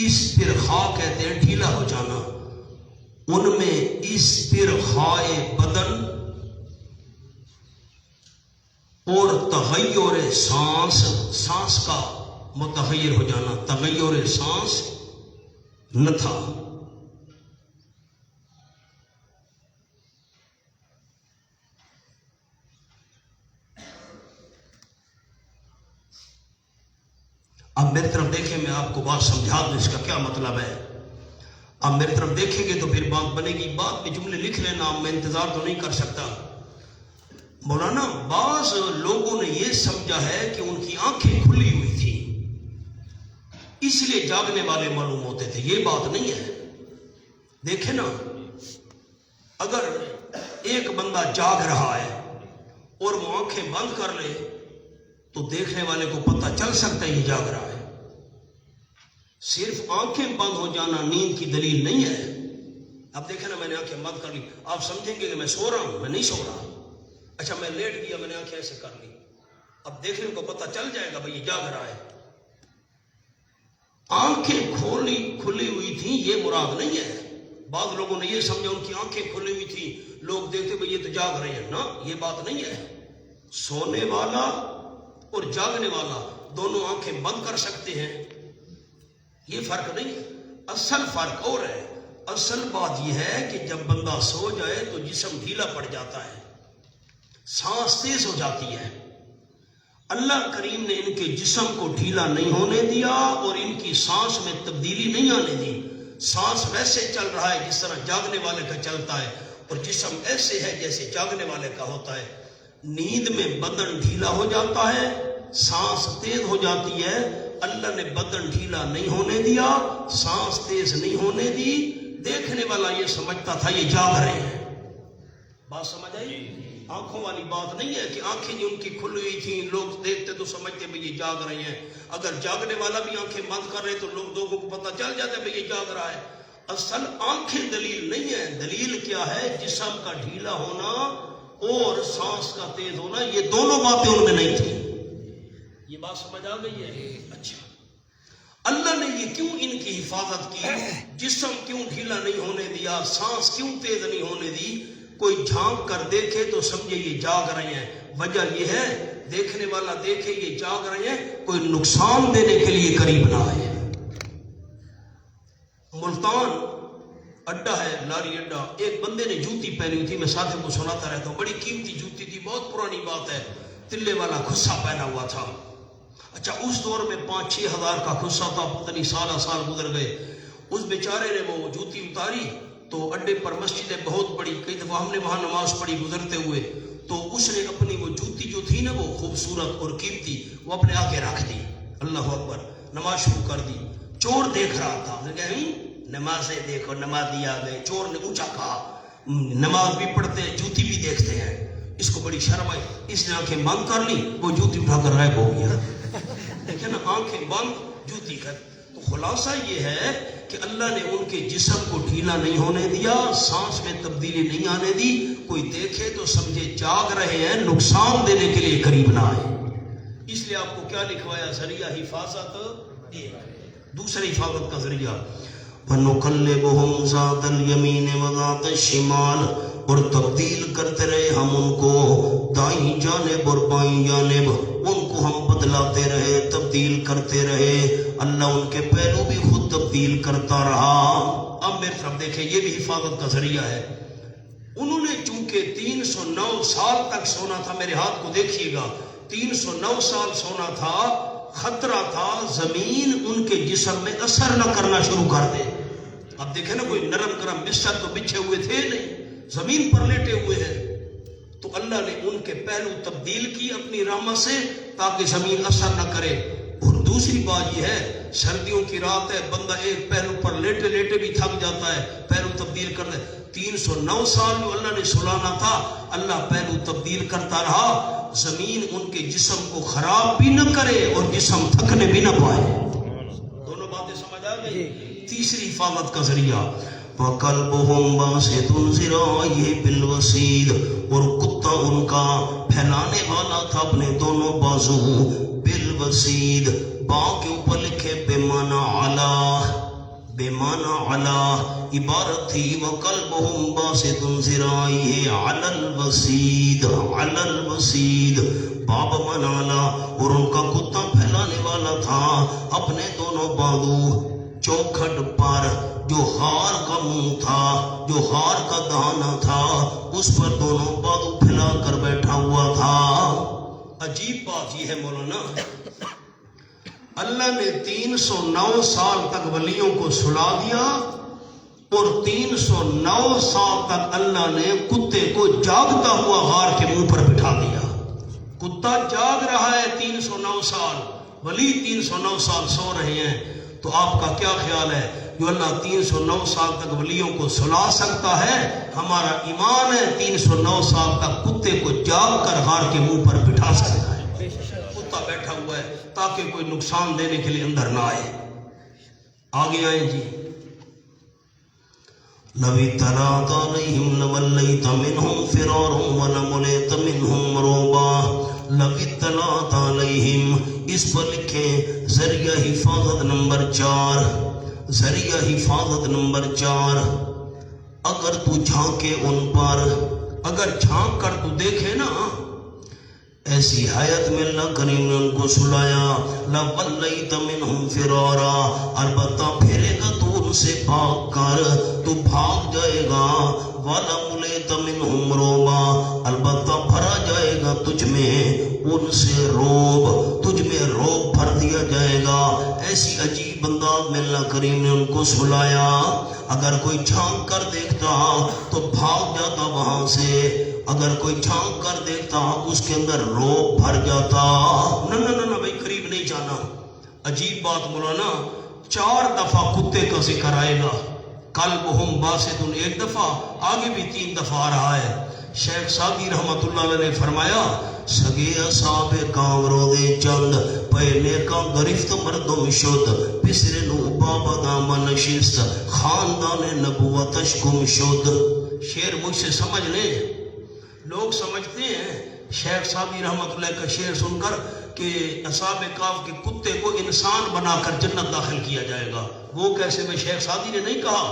استرخاء کہتے ہیں ڈھیلا ہو جانا، ان میں استرخاء بدن اور تغیر سانس، سانس کا متغیر ہو جانا، تغیر سانس نہ تھا۔ اب میری طرف دیکھیں، میں آپ کو بات سمجھا دوں اس کا کیا مطلب ہے۔ اب میری طرف دیکھیں گے تو پھر بات بنے گی، بات میں جملے لکھ لینا، میں انتظار تو نہیں کر سکتا۔ مولانا بعض لوگوں نے یہ سمجھا ہے کہ ان کی آنکھیں کھلی ہوئی تھی اس لیے جاگنے والے معلوم ہوتے تھے، یہ بات نہیں ہے۔ دیکھیں نا، اگر ایک بندہ جاگ رہا ہے اور وہ آنکھیں بند کر لے تو دیکھنے والے کو پتہ چل سکتا ہے یہ جاگ رہا ہے۔ صرف آنکھیں بند ہو جانا نیند کی دلیل نہیں ہے۔ اب دیکھیں نا، میں نے آنکھیں بند کر لی، آپ سمجھیں گے کہ میں سو رہا ہوں، میں نہیں سو رہا۔ اچھا میں لیٹ گیا، میں نے آنکھیں ایسے کر لی، اب دیکھنے کو پتہ چل جائے گا بھئی یہ جاگ رہا ہے۔ آنکھیں کھلی ہوئی تھیں یہ مراد نہیں ہے۔ بعض لوگوں نے یہ سمجھا ان کی آنکھیں کھلی ہوئی تھی، لوگ دیکھتے بھئی یہ تو جاگ رہے ہیں، نا یہ بات نہیں ہے۔ سونے والا اور جاگنے والا دونوں آنکھیں بند کر سکتے ہیں، یہ فرق نہیں ہے۔ اصل فرق اور ہے، اصل بات یہ ہے کہ جب بندہ سو جائے تو جسم ڈھیلا پڑ جاتا ہے، سانس تیز ہو جاتی ہے۔ اللہ کریم نے ان کے جسم کو ڈھیلا نہیں ہونے دیا اور ان کی سانس میں تبدیلی نہیں آنے دی۔ سانس ویسے چل رہا ہے جس طرح جاگنے والے کا چلتا ہے، اور جسم ایسے ہے جیسے جاگنے والے کا ہوتا ہے۔ نیند میں بدن ڈھیلا ہو جاتا ہے، سانس تیز ہو جاتی ہے۔ اللہ نے بدن ڈھیلا نہیں ہونے دیا، سانس تیز نہیں ہونے دی۔ دیکھنے والا یہ سمجھتا تھا یہ جاگ رہے ہیں۔ بات سمجھ آئی؟ آنکھوں والی بات نہیں ہے کہ آنکھیں جو ان کی کھلی ہوئی تھیں، لوگ دیکھتے تو سمجھتے بھئی یہ جاگ رہے ہیں۔ اگر جاگنے والا بھی آنکھیں بند کر رہے تو لوگوں کو پتہ چل جاتا ہے بھئی یہ جاگ رہا ہے۔ اصل آنکھیں دلیل نہیں ہے، دلیل کیا ہے؟ جسم کا ڈھیلا ہونا اور سانس کا تیز ہونا، یہ دونوں باتیں ان میں نہیں تھیں۔ یہ بات سمجھ آ گئی ہے؟ اچھا، اللہ نے یہ کیوں ان کی حفاظت کی؟ جسم کیوں ڈھیلا نہیں ہونے دیا، سانس کیوں تیز نہیں ہونے دی؟ کوئی جھانک کر دیکھے تو سمجھے یہ جاگ رہے ہیں۔ وجہ یہ ہے دیکھنے والا دیکھے یہ جاگ رہے ہیں، کوئی نقصان دینے کے لیے قریب نہ آئے۔ ملتان اڈا ہے، لاری اڈا، ایک بندے نے جوتی پہنی ہوئی تھی، میں ساتھیوں کو سناتا رہتا ہوں، بڑی قیمتی جوتی تھی، بہت پرانی بات ہے، تلے والا خصہ پہنا ہوا تھا۔ اچھا اس دور میں 5-6 ہزار کا خصہ تھا، پتہ نہیں سال گزر گئے۔ اس بیچارے نے وہ جوتی اتاری تو اڈے پر مسجد ہے بہت بڑی، کئی دفعہ ہم نے وہاں نماز پڑھی گزرتے ہوئے، تو اس نے اپنی وہ جوتی جو تھی نا وہ خوبصورت اور قیمتی، وہ اپنے آگے رکھ دی۔ اللہ اکبر، نماز شروع کر دی۔ چور دیکھ رہا تھا، اس نے کہا نمازیں دیکھو، نمازی آ گئے۔ چور نے اونچا کہا نماز بھی پڑھتے ہیں جوتی بھی دیکھتے ہیں۔ اس کو بڑی شرم آئی، اس نے آنکھیں بند کر لی، وہ جوتی اٹھا کر غائب ہو گیا۔ دیکھیں نا، آنکھیں بند جوتی کر۔ تو خلاصہ یہ ہے کہ اللہ نے ان کے جسم کو ڈھیلا نہیں ہونے دیا، سانس میں تبدیلی نہیں آنے دی۔ کوئی دیکھے تو سمجھے جاگ رہے ہیں، نقصان دینے کے لیے قریب نہ آئے۔ اس لیے آپ کو کیا لکھوایا؟ ذریعہ حفاظت، دوسری حفاظت کا ذریعہ۔ وَنُقَلِّبُهُمْ ذَاتَ الْيَمِينِ وَذَاتَ الشِّمَالِ اور تبدیل کرتے رہے ہم ان کو دائیں جانب اور بائیں جانب، ان کو ہم بدلاتے رہے، تبدیل کرتے رہے۔ اللہ ان کے پہلو بھی خود تبدیل کرتا رہا۔ اب میری طرف دیکھیں، یہ بھی حفاظت کا ذریعہ ہے۔ انہوں نے چونکہ 309 سال تک سونا تھا، میرے ہاتھ کو دیکھیے گا، 309 سال سونا تھا، خطرہ تھا زمین ان کے جسم میں اثر نہ کرنا شروع کر دے۔ اب دیکھیں نا، کوئی نرم کرم بستر تو بچھے ہوئے تھے نہیں، زمین پر لیٹے ہوئے ہیں، تو اللہ نے ان کے پہلو تبدیل کی اپنی رحمت سے تاکہ زمین اثر نہ کرے۔ اور دوسری بات یہ ہے، سردیوں کی رات ہے، بندہ ایک پہلو پر لیٹے لیٹے بھی تھک جاتا ہے، پہلو تبدیل کر دے۔ 309 سال جو اللہ نے سلانا تھا، اللہ پہلو تبدیل کرتا رہا، زمین ان کے جسم کو خراب بھی نہ کرے اور جسم تھکنے بھی نہ پائے۔ دونوں باتیں سمجھ آ گئی؟ تیسری حفاظت کا ذریعہ وَقَلْبُهُمْ بَاسِطٌ ذِرَاعَيْهِ بِالْوَسِيدِ، اور کتا ان کا پھیلانے والا تھا اپنے دونوں بازو، بالوسید، با کے اوپر لکھے بے معنی علا، بے معنی علا عبارت تھی، وَقَلْبُهُمْ بَاسِطٌ ذِرَاعَيْهِ عَلَى الْوَسِيدِ، عَلَى الْوَسِيدِ، باب معنی علا، اور ان کا کتا پھیلانے والا تھا اپنے دونوں بازو چوکھٹ پر، جو ہار کا منہ تھا، جو ہار کا دہانہ تھا، اس پر دونوں بازو پھیلا کر بیٹھا ہوا تھا۔ عجیب بات یہ ہے مولانا، اللہ نے 309 سال تک ولیوں کو سلا دیا، اور 309 سال تک اللہ نے کتے کو جاگتا ہوا غار کے منہ پر بٹھا دیا۔ کتا جاگ رہا ہے 309 سال، ولی 309 سال سو رہے ہیں، تو آپ کا کیا خیال ہے؟ جو اللہ 309 سال تک ولیوں کو سلا سکتا ہے، ہمارا ایمان ہے 309 سال تک کتے کو جاگ کر غار کے منہ پر بٹھا سکتا ہے۔ کتا بیٹھا ہوا ہے تاکہ کوئی نقصان دینے کے لیے اندر نہ آئے۔ آگے آئیں جی، لَوِ اطَّلَعْتَ عَلَيْهِمْ لَوَلَّيْتَ مِنْهُمْ فِرَارًا وَلَمُلِئْتَ مِنْهُمْ رُعْبًا۔ لَوِ اطَّلَعْتَ عَلَيْهِمْ، اس پر لکھیں ذریعہ حفاظت نمبر 4، ذریعہ حفاظت نمبر 4، اگر تو جھانکے ان پر، اگر جھانک کر تو دیکھے نا، ایسی حیات میں اللہ کریم نے ان کو سلایا، لَوَلَّيْتَ مِنْهُمْ فِرَارًا، البتہ پھرے گا تو ان سے بھاگ کر، تو بھاگ جائے گا، وَلَمُلِئْتَ مِنْهُمْ رُعْبًا، البتہ بھرا جائے گا تجھ میں ان سے روب، تجھ میں روب بھر دیا جائے گا۔ ایسی عجیب انداز میں اللہ کریم نے ان کو سلایا، اگر کوئی جھانک کر دیکھتا تو بھاگ جاتا وہاں سے، اگر کوئی جھانک کر دیکھتا اس کے اندر روب بھر جاتا۔ نہ بھائی قریب نہیں جانا۔ عجیب بات مولانا، 4 دفعہ کتے کا ذکر آئے گا، قلبہم باسط ایک دفعہ، آگے بھی 3 دفعہ آ رہا ہے۔ شیخ سعدی رحمت اللہ علیہ نے فرمایا، سگے اصحاب کانگرو دے چند، پہلے کا گرفت مردم شد، پسر نو بابا دامن نشست، خاندان نبوتش گم شد۔ شعر مجھ سے سمجھ لیں، لوگ سمجھتے ہیں شیخ سعدی رحمت اللہ کا شعر سن کر کہ اصحاب کہف کے کتے کو انسان بنا کر جنت داخل کیا جائے گا، وہ کیسے؟ میں شیخ سعدی نے نہیں کہا۔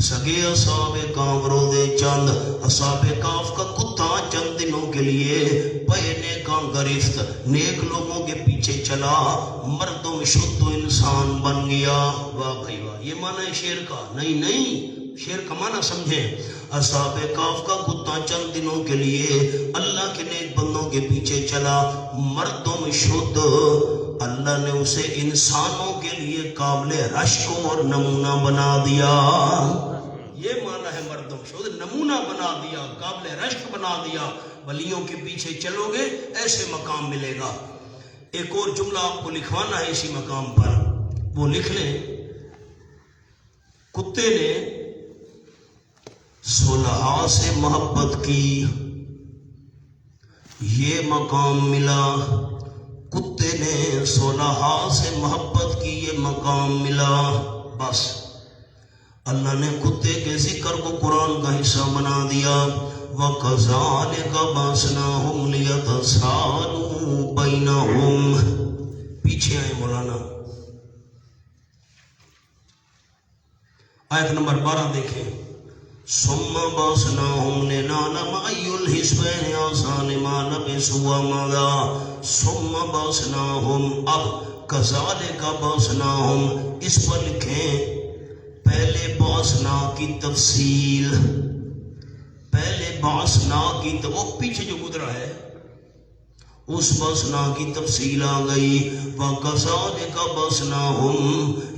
سگے اصحاب کہف دے چند، اصحاب کہف کا کتا چند دنوں کے لیے پہنے کا گرفت، نیک لوگوں کے پیچھے چلا، مردم شد تو انسان بن گیا۔ واہ بھائی واہ، یہ معنی ہے شعر کا؟ نہیں، شعر کا معنی سمجھیں۔ اصحاب کہف کا کتا چند دنوں کے لیے اللہ کے نیک بندوں کے پیچھے چلا، مردم شد، اللہ نے اسے انسانوں کے لیے قابل رشک اور نمونہ بنا دیا۔ یہ معنی ہے مردم شد، نمونہ بنا دیا، قابل رشک بنا دیا۔ ولیوں کے پیچھے چلو گے ایسے مقام ملے گا۔ ایک اور جملہ آپ کو لکھوانا ہے اسی مقام پر، وہ لکھ لیں۔ کتے نے صلحاء سے محبت کی، یہ مقام ملا۔ کتے نے صلحاء سے محبت کی، یہ مقام ملا۔ بس اللہ نے کتے کے ذکر کو قرآن کا حصہ بنا دیا۔ وَكَذَلِكَ بَعَثْنَاهُمْ لِيَتَسَالُوا بَيْنَهُمْ۔ پیچھے آئے مولانا، آیت نمبر 12 دیکھیں۔ ثُمَّ بَعَثْنَاهُمْ لِنَعْلَمَ أَيُّ الْحِزْبَيْنِ أَحْصَىٰ لِمَا لَبِثُوا وَمَضَىٰ۔ ثُمَّ بَعَثْنَاهُمْ، اب كَذَلِكَ بَعَثْنَاهُمْ اس پر لکھیں، پہلے بعثنا کی تفصیل، پہلے باسنا کی تو وہ پیچھے جو گزرا ہے اس بسنا کی تفصیل آ گئی. وَكَذَلِكَ بَسْنَاهُمْ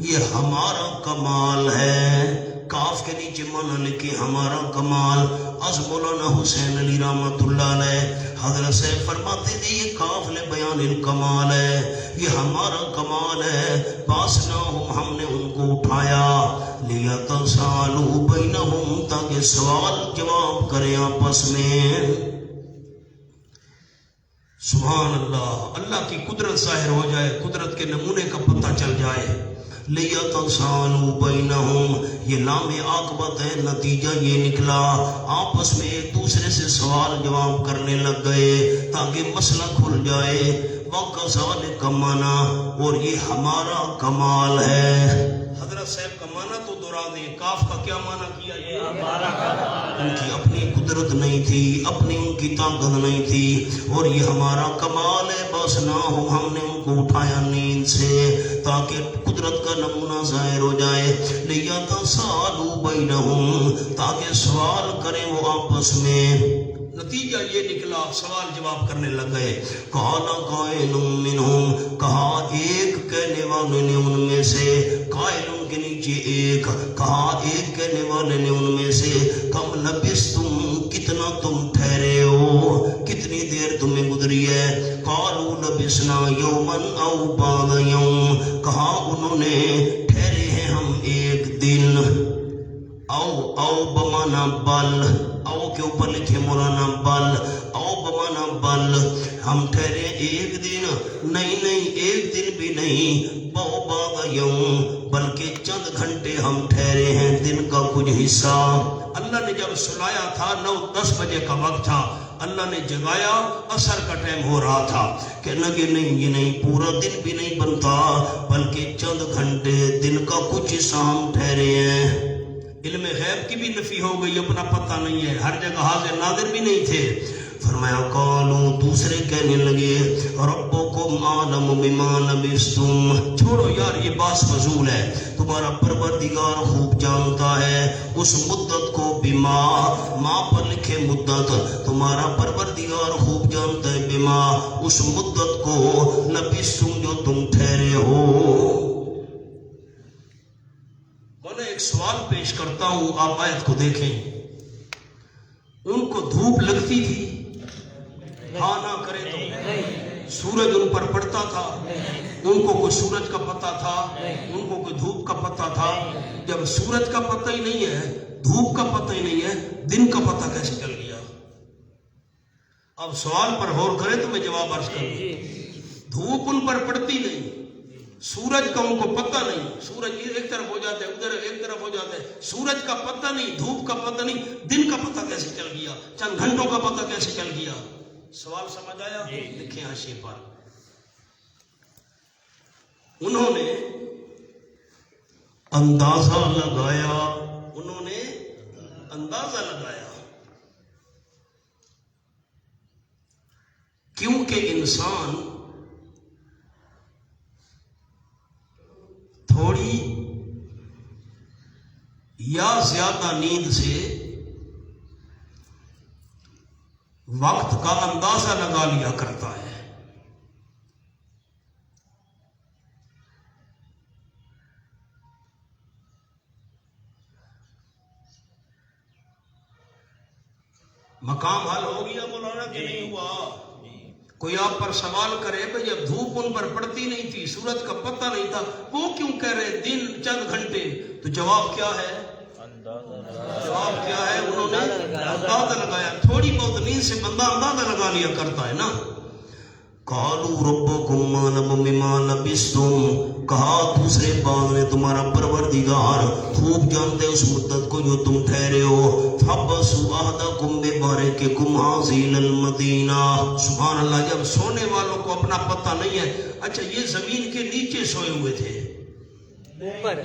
یہ ہمارا کمال ہے. کاف کے نیچے معنی لکھے ہمارا کمال. از مولانا حسین علی رحمت اللہ علیہ حضرت سے فرماتے تھے یہ کاف لے بیان الکمال ہے، یہ ہمارا کمال ہے. باسناہم ہم نے ان کو اٹھایا لیتسالوا بینہم تاکہ سوال جواب کریں آپس میں. سبحان اللہ، اللہ کی قدرت ظاہر ہو جائے، قدرت کے نمونے کا پتہ چل جائے. لیتسالوا بینہم یہ لام عاقبت ہے، نتیجہ یہ نکلا آپس میں ایک دوسرے سے سوال جواب کرنے لگ گئے تاکہ مسئلہ کھل جائے. وَكَذَلِكَ مانا اور یہ ہمارا کمال ہے. حضرت صاحب کا معنی تو دورا دیں، کاف کا کیا معنی کیا؟ یہ ہمارا کمال. ان کی اپنی قدرت نہیں تھی، اپنی ان کی طاقت نہیں تھی، اور یہ ہمارا کمال ہے. باسناہم ہم نے ان کو اٹھایا نیند سے تاکہ قدرت کا نمونہ ظاہر ہو جائے. لیتسالوا بینہم تاکہ سوال کریں وہ آپس میں. نتیجہ یہ نکلا سوال جواب کرنے لگ گئے. قال قائل منہم کہا ایک کہنے والے نے ان میں سے، قائلوں کے نیچے ایک، کہا ایک کہنے والے نے ان میں سے کم لبثتم کتنا تم ٹھہرے ہو، کتنی دیر تمہیں گزری ہے. قالوا لبثنا یوما او بعض یوم کہا انہوں نے ٹھہرے ہیں ہم ایک دن. او بمانا بل، او کے اوپر لکھے مولانا بل، او بمانا بل ہم ٹھہرے ایک دن، نہیں ایک دن بھی نہیں. بو بعض یوم بلکہ چند گھنٹے ہم ٹھہرے ہیں، دن کا کچھ حصہ. اللہ نے جب سلایا تھا 9-10 بجے کا وقت تھا، اللہ نے جگایا عصر کا ٹائم ہو رہا تھا کہ لگے نہیں یہ نہیں پورا دن بھی نہیں بنتا بلکہ چند گھنٹے، دن کا کچھ حصہ ہم ٹھہرے ہیں. علم غیب کی بھی نفی ہو گئی، اپنا پتہ نہیں ہے، ہر جگہ حاضر ناظر بھی نہیں تھے. فرمایا قالوا دوسرے کہنے لگے ربکم اعلم بما لبثتم، چھوڑو یار یہ باس فضول ہے، تمہارا پروردگار خوب جانتا ہے اس مدت کو. بما ماں پر لکھے مدت، تمہارا پروردگار خوب جانتا ہے بما اس مدت کو لبثتم جو تم ٹھہرے ہو. ایک سوال پیش کرتا ہوں، آپ آیت کو دیکھیں. ان کو دھوپ لگتی تھی؟ ہاں نہ کرے تو سورج ان پر پڑتا تھا؟ ان کو کوئی سورج کا پتہ تھا؟ ان کو کوئی دھوپ کا پتہ تھا؟ جب سورج کا پتہ ہی نہیں ہے، دھوپ کا پتہ ہی نہیں ہے، دن کا پتہ کیسے چل گیا؟ اب سوال پر غور کرے تو میں جواب عرض کروں. دھوپ ان پر پڑتی نہیں، سورج کا ان کو پتہ نہیں، سورج ایک طرف ہو جاتا ہے ادھر ایک طرف ہو جاتا ہے، سورج کا پتہ نہیں، دھوپ کا پتہ نہیں، دن کا پتہ کیسے چل گیا؟ چند گھنٹوں کا پتہ کیسے چل گیا؟ سوال سمجھ آیا؟ لکھیں حاشیے پر. انہوں نے اندازہ لگایا، انہوں نے اندازہ لگایا کیونکہ انسان تھوڑی یا زیادہ نیند سے وقت کا اندازہ لگا لیا کرتا ہے. مقام حل ہو گیا مولانا کہ نہیں ہوا؟ کوئی آپ پر سوال کرے کہ جب دھوپ ان پر پڑتی نہیں تھی، سورج کا پتہ نہیں تھا، وہ کیوں کہہ رہے دن چند گھنٹے؟ تو جواب کیا ہے؟ جواب کیا ہے؟ انہوں نے اندازہ لگایا. تھوڑی بہت نیند سے بندہ اندازہ لگا لیا کرتا ہے نا. قالوا ربکم اعلم بما لبثتم کہا دوسرے بعض نے تمہارا پروردگار خوب جانتے اس مدت کو جو تم ٹھہرے ہو. فبعثوا احدکم ببارککم هذه الى المدینہ. سبحان اللہ، جب سونے والوں کو اپنا پتہ نہیں ہے. اچھا یہ زمین کے نیچے سوئے ہوئے تھے؟ اوپر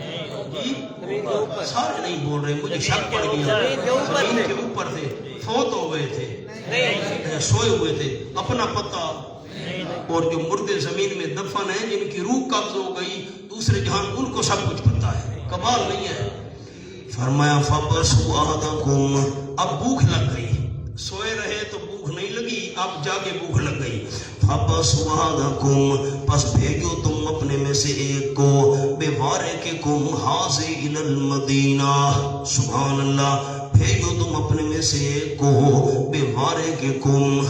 سارے نہیں بول رہے، مجھے شک پڑ گیا. زمین کے اوپر تھے، فوت ہو گئے تھے، سوئے ہوئے تھے، اپنا پتہ. اور جو مردے زمین میں دفن ہیں جن کی روح قبض ہو گئی دوسرے جہان، ان کو سب کچھ پتہ ہے. کمال نہیں ہے؟ فرمایا فبسو احدکم، اب بھوک لگ گئی، سوئے رہے تو بھوک نہیں لگی، اب جاگے بھوک لگ گئی، فبسو احدکم، پس بھیجو تم اپنے میں سے ایک کو، بوارقکم حاذی الی المدینہ، سبحان اللہ، بھیجو تم اپنے میں سے ایک کو، بوارقکم،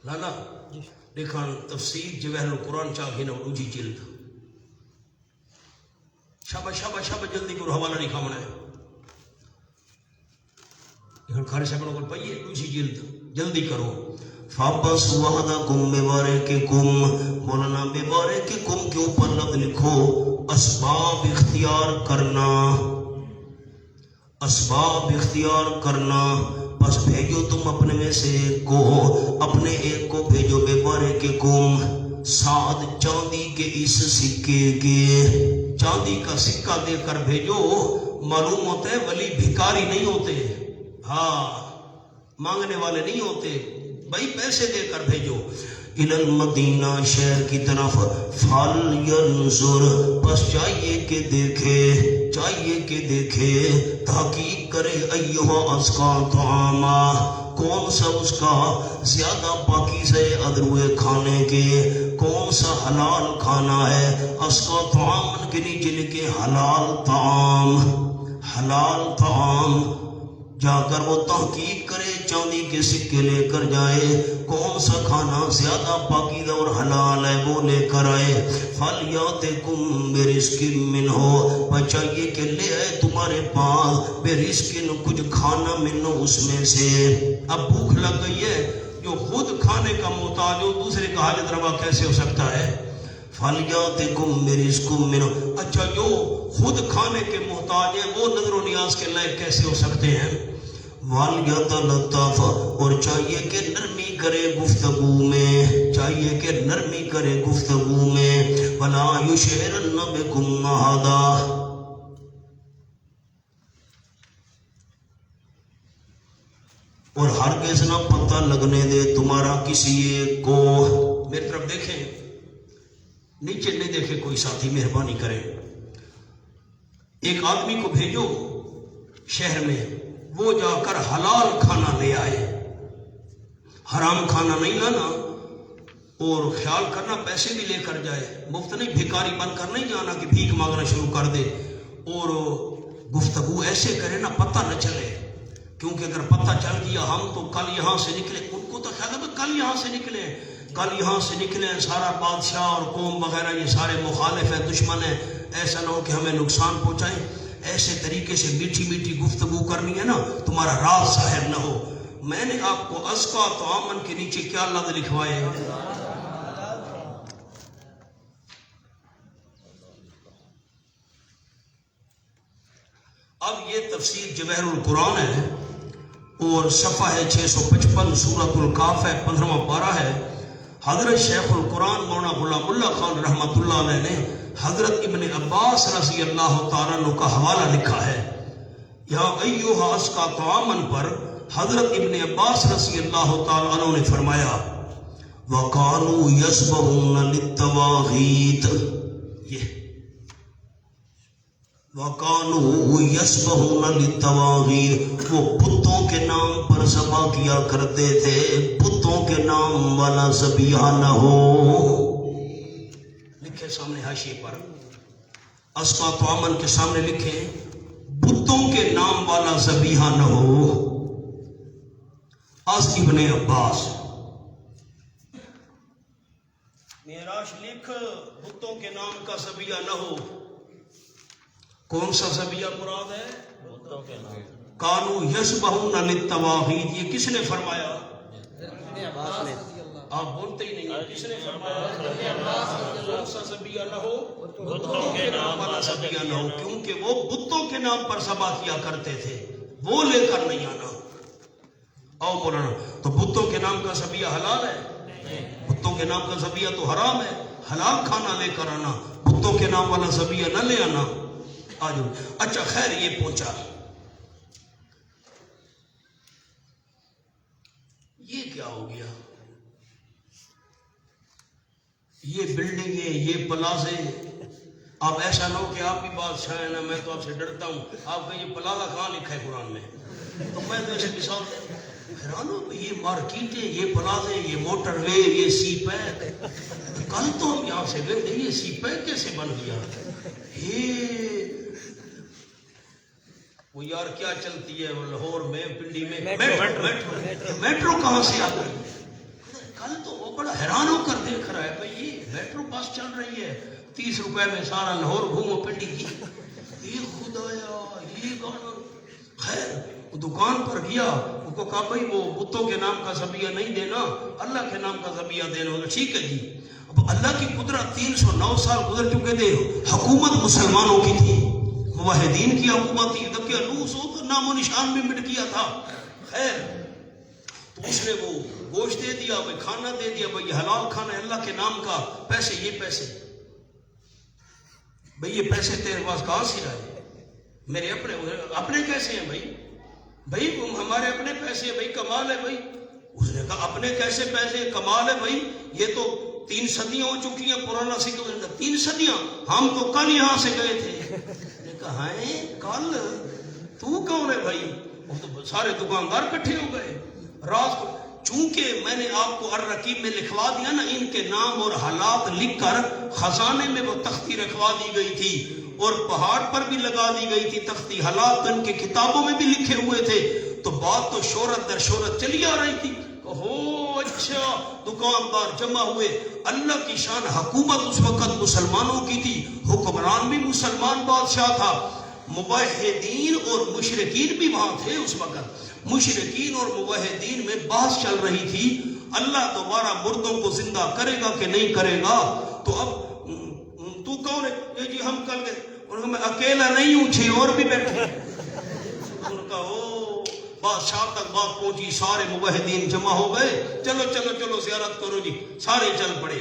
لالا دیکھان تفسیر جواہر القرآن چاہیے نا اونجی جلد، شابہ جلدی کرو، حوالہ نہیں کھامنا ہے، یہ کھارے صاحب کو پائیے اونجی جلد، جلدی کرو، فابسوا احدکم بوارقکم، مولانا بوارقکم کے اوپر لفظ لکھو اسباب اختیار کرنا، اسباب اختیار کرنا، بس بھیجو تم اپنے میں سے ایک کو، اپنے ایک کو بھیجو بوارقکم، ساتھ چاندی کے اس سکے کے، چاندی کا سکہ دے کر بھیجو، معلوم ہوتا ہے ولی بھکاری نہیں ہوتے، ہاں مانگنے والے نہیں ہوتے بھائی، پیسے دے کر بھیجو، الی المدینہ شہر کی طرف، فَلْيَنْظُرْ، بس چاہیے کہ دیکھے، چاہیے کہ دیکھے، تحقیق کرے، ایہا ازکا طعاما، کون سا اس کا زیادہ پاکیزہ ادروئے کھانے کے، کون سا حلال کھانا ہے، ازکا طعامن کے نیچے لکھے حلال طعام، حلال طعام، جا کر وہ تحقیق کرے، چاندی کے سکے لے کر جائے، کون سا کھانا زیادہ پاکیزہ اور حلال ہے وہ لے کر آئے، فَلْيَأْتِكُمْ بِرِزْقٍ مِّنْهُ، بچائیے کہ لے آئے تمہارے پاس بِرِزْقٍ، کچھ کھانا منو اس میں سے، اب بھوک لگ گئی ہے، جو خود کھانے کا محتاج ہو دوسرے کا حاجت روا کیسے ہو سکتا ہے، فَلْيَأْتِكُمْ بِرِزْقٍ مِّنْهُ، اچھا جو خود کھانے کے محتاج ہیں وہ نظر و نیاز کے لائق کیسے ہو سکتے ہیں، وَلْيَتَلَطَّفْ، اور چاہیے کہ نرمی کرے گفتگو میں، چاہیے کہ نرمی کرے گفتگو میں، وَلَا يُشْعِرَنَّ بِكُمْ أَحَدًا، اور ہرگز نہ پتہ لگنے دے تمہارا کسی ایک کو، میری طرف دیکھیں، نیچے نہیں دیکھے کوئی ساتھی، مہربانی کرے، ایک آدمی کو بھیجو شہر میں، وہ جا کر حلال کھانا لے آئے، حرام کھانا نہیں لانا، اور خیال کرنا پیسے بھی لے کر جائے، مفت نہیں، بھیکاری بن کر نہیں جانا کہ بھیک مانگنا شروع کر دے، اور گفتگو ایسے کرے نا پتہ نہ چلے، کیونکہ اگر پتہ چل گیا ہم تو کل یہاں سے نکلے، ان کو تو خیال ہے کل یہاں سے نکلے، کل یہاں سے نکلے، سارا بادشاہ اور قوم وغیرہ یہ سارے مخالف ہیں، دشمن ہیں، ایسا نہ ہو کہ ہمیں نقصان پہنچائیں، ایسے طریقے سے میٹھی میٹھی گفتگو کرنی ہے نا، تمہارا راز ظاہر نہ ہو، میں نے آپ کو ازکا طعامن کے نیچے کیا لفظ لکھوائے ہیں، اب یہ تفسیر جواہر القرآن ہے، اور صفحہ ہے 655، سورۃ الکاف ہے، 15واں پارہ ہے، حضرت شیخ القرآن مولانا غلام اللہ خان رحمۃ اللہ علیہ نے حضرت ابن عباس رضی اللہ تعالیٰ عنہ کا حوالہ لکھا ہے، یہاں ایہا ازکا طعامن پر حضرت ابن عباس رضی اللہ تعالیٰ عنہ نے فرمایا وَقَالُوا يَسْبَحُونَ لِلتَّوَاغِيتِ، یہ وَقَالُوا يَسْبَحُونَ لِلتَّوَاغِيتِ، وہ بتوں کے نام پر ذبح کیا کرتے تھے، بتوں کے نام والا ذبیحہ نہ ہو، لکھے سامنے حاشیے پر، ازکا طعامن کے سامنے لکھے بتوں کے نام والا ذبیحہ نہ ہو، از ابن عباس، معراج لکھ بتوں کے نام کا ذبیحہ نہ ہو، کون سا ذبیحہ مراد ہے، بتوں کے نام، قالوا یذبحون للتواغیت، یہ کس نے فرمایا، ابن عباس نے، آپ بولتے ہی نہیں ہیں، کس نے فرمایا، کون سا ذبیحہ نہ ہو، بتوں کے نام والا ذبیحہ نہ ہو، کیونکہ وہ بتوں کے نام پر ذبح کیا کرتے تھے، وہ لے کر نہیں آنا، آؤ مولانا، تو بتوں کے نام کا ذبیحہ حلال ہے، بتوں کے نام کا ذبیحہ تو حرام ہے، حلال کھانا لے کر آنا، بتوں کے نام والا ذبیحہ نہ لے آنا، آجو، اچھا خیر یہ پہنچا، یہ کیا ہو گیا، یہ بلڈنگیں، یہ پلازے، آپ ایسا نہ ہو کہ آپ بھی بادشاہ ہیں نا، میں تو آپ سے ڈرتا ہوں، آپ کا یہ پلازہ کہاں لکھا ہے قرآن میں؟ تو میں تو ایسے مثال حیران ہوں، یہ مارکیٹیں، یہ پلازے، یہ موٹر وے، یہ سی پیک، کل تو ہم یہاں سے گئے تھے، یہ سی پیک کیسے بن گیا؟ وہ یار کیا چلتی ہے لاہور میں، پنڈی میں میٹرو کہاں سے آ گئی؟ کل تو وہ بڑا حیران ہو کر دیکھ رہا ہے بھائی یہ میٹرو بس چل رہی ہے، 30 روپے میں سارا لاہور گھومو پنڈی کی، یہ خدایا یہ گانا۔ خیر وہ دکان پر گیا، اس کو کہا بھائی وہ بتوں کے نام کا ذبیحہ نہیں دینا، اللہ کے نام کا ذبیحہ دینا ہوگا۔ ٹھیک ہے جی۔ اب اللہ کی قدرت، 309 سال گزر چکے تھے، حکومت مسلمانوں کی تھی، موحدین کی حکومت تھی، جبکہ الوس ہو تو نام و نشان بھی مٹ گیا تھا۔ خیر تو اس نے وہ گوشت دے دیا، بھائی کھانا دے دیا، بھائی حلال کھانا ہے اللہ کے نام کا، پیسے یہ پیسے، بھائی یہ پیسے تیرے پاس کہاں سے لائے؟ میرے اپنے کیسے ہیں بھائی؟ بھائی ہمارے اپنے پیسے ہیں بھائی، کمال ہے بھائی۔ اس نے کہا اپنے کیسے پیسے، کمال ہے بھائی، یہ تو 3 صدیاں ہو چکی ہیں پرانا سکہ۔ 3 صدیاں؟ ہم تو کل یہاں سے گئے تھے۔ نے کہا ہے کل؟ تو کون ہے بھائی؟ وہ تو سارے دکاندار اکٹھے ہو گئے رات کو، چونکہ میں نے آپ کو الرقیب میں لکھوا دیا نا، ان کے نام اور حالات لکھ کر خزانے میں وہ تختی رکھوا دی گئی تھی، اور پہاڑ پر بھی لگا دی گئی تھی تختی، حالات ان کے کتابوں میں بھی لکھے ہوئے تھے، تو بات تو شہرت در شہرت چلی آ رہی تھی۔ ہو اچھا، دکاندار جمع ہوئے، اللہ کی شان، حکومت اس وقت مسلمانوں کی تھی، حکمران بھی مسلمان بادشاہ تھا، موحدین اور مشرکین بھی وہاں تھے اس وقت۔ مشرکین اور موحدین میں بحث چل رہی تھی، اللہ دوبارہ مردوں کو زندہ کرے گا کہ نہیں کرے گا۔ تو اب تو کون ہے؟ یہ جی ہم کل گئے، اور میں اکیلا نہیں ہوں، 6 اور بھی بیٹھے۔ ان کا او بادشاہ تک بات پہنچی، سارے موحدین جمع ہو گئے، چلو چلو چلو زیارت کرو جی، سارے چل پڑے۔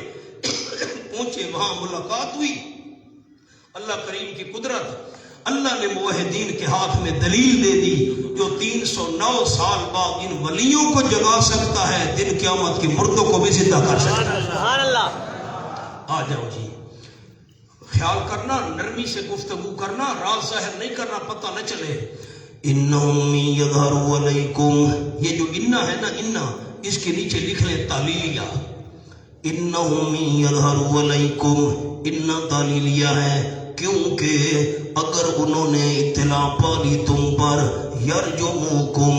پہنچے وہاں ملاقات ہوئی، اللہ کریم کی قدرت، اللہ نے موحدین کے ہاتھ میں دلیل دے دی، جو 309 سال بعد ان ولیوں کو جگا سکتا ہے، دن قیامت کی مردوں کو بھی زندہ کر سکتا ہے۔ سبحان اللہ۔ آ جاؤ جی، خیال کرنا، نرمی سے گفتگو کرنا، راز ظاہر نہیں کرنا، پتہ نہ چلے۔ انہم یظہروا علیکم، یہ جو انا ہے نا، انا اس کے نیچے لکھ لیں تعلیلیہ، انہم یظہروا علیکم، انا تعلیلیہ ہے، کیونکہ اگر انہوں نے اطلاع پالی تم پر، یرجموکم،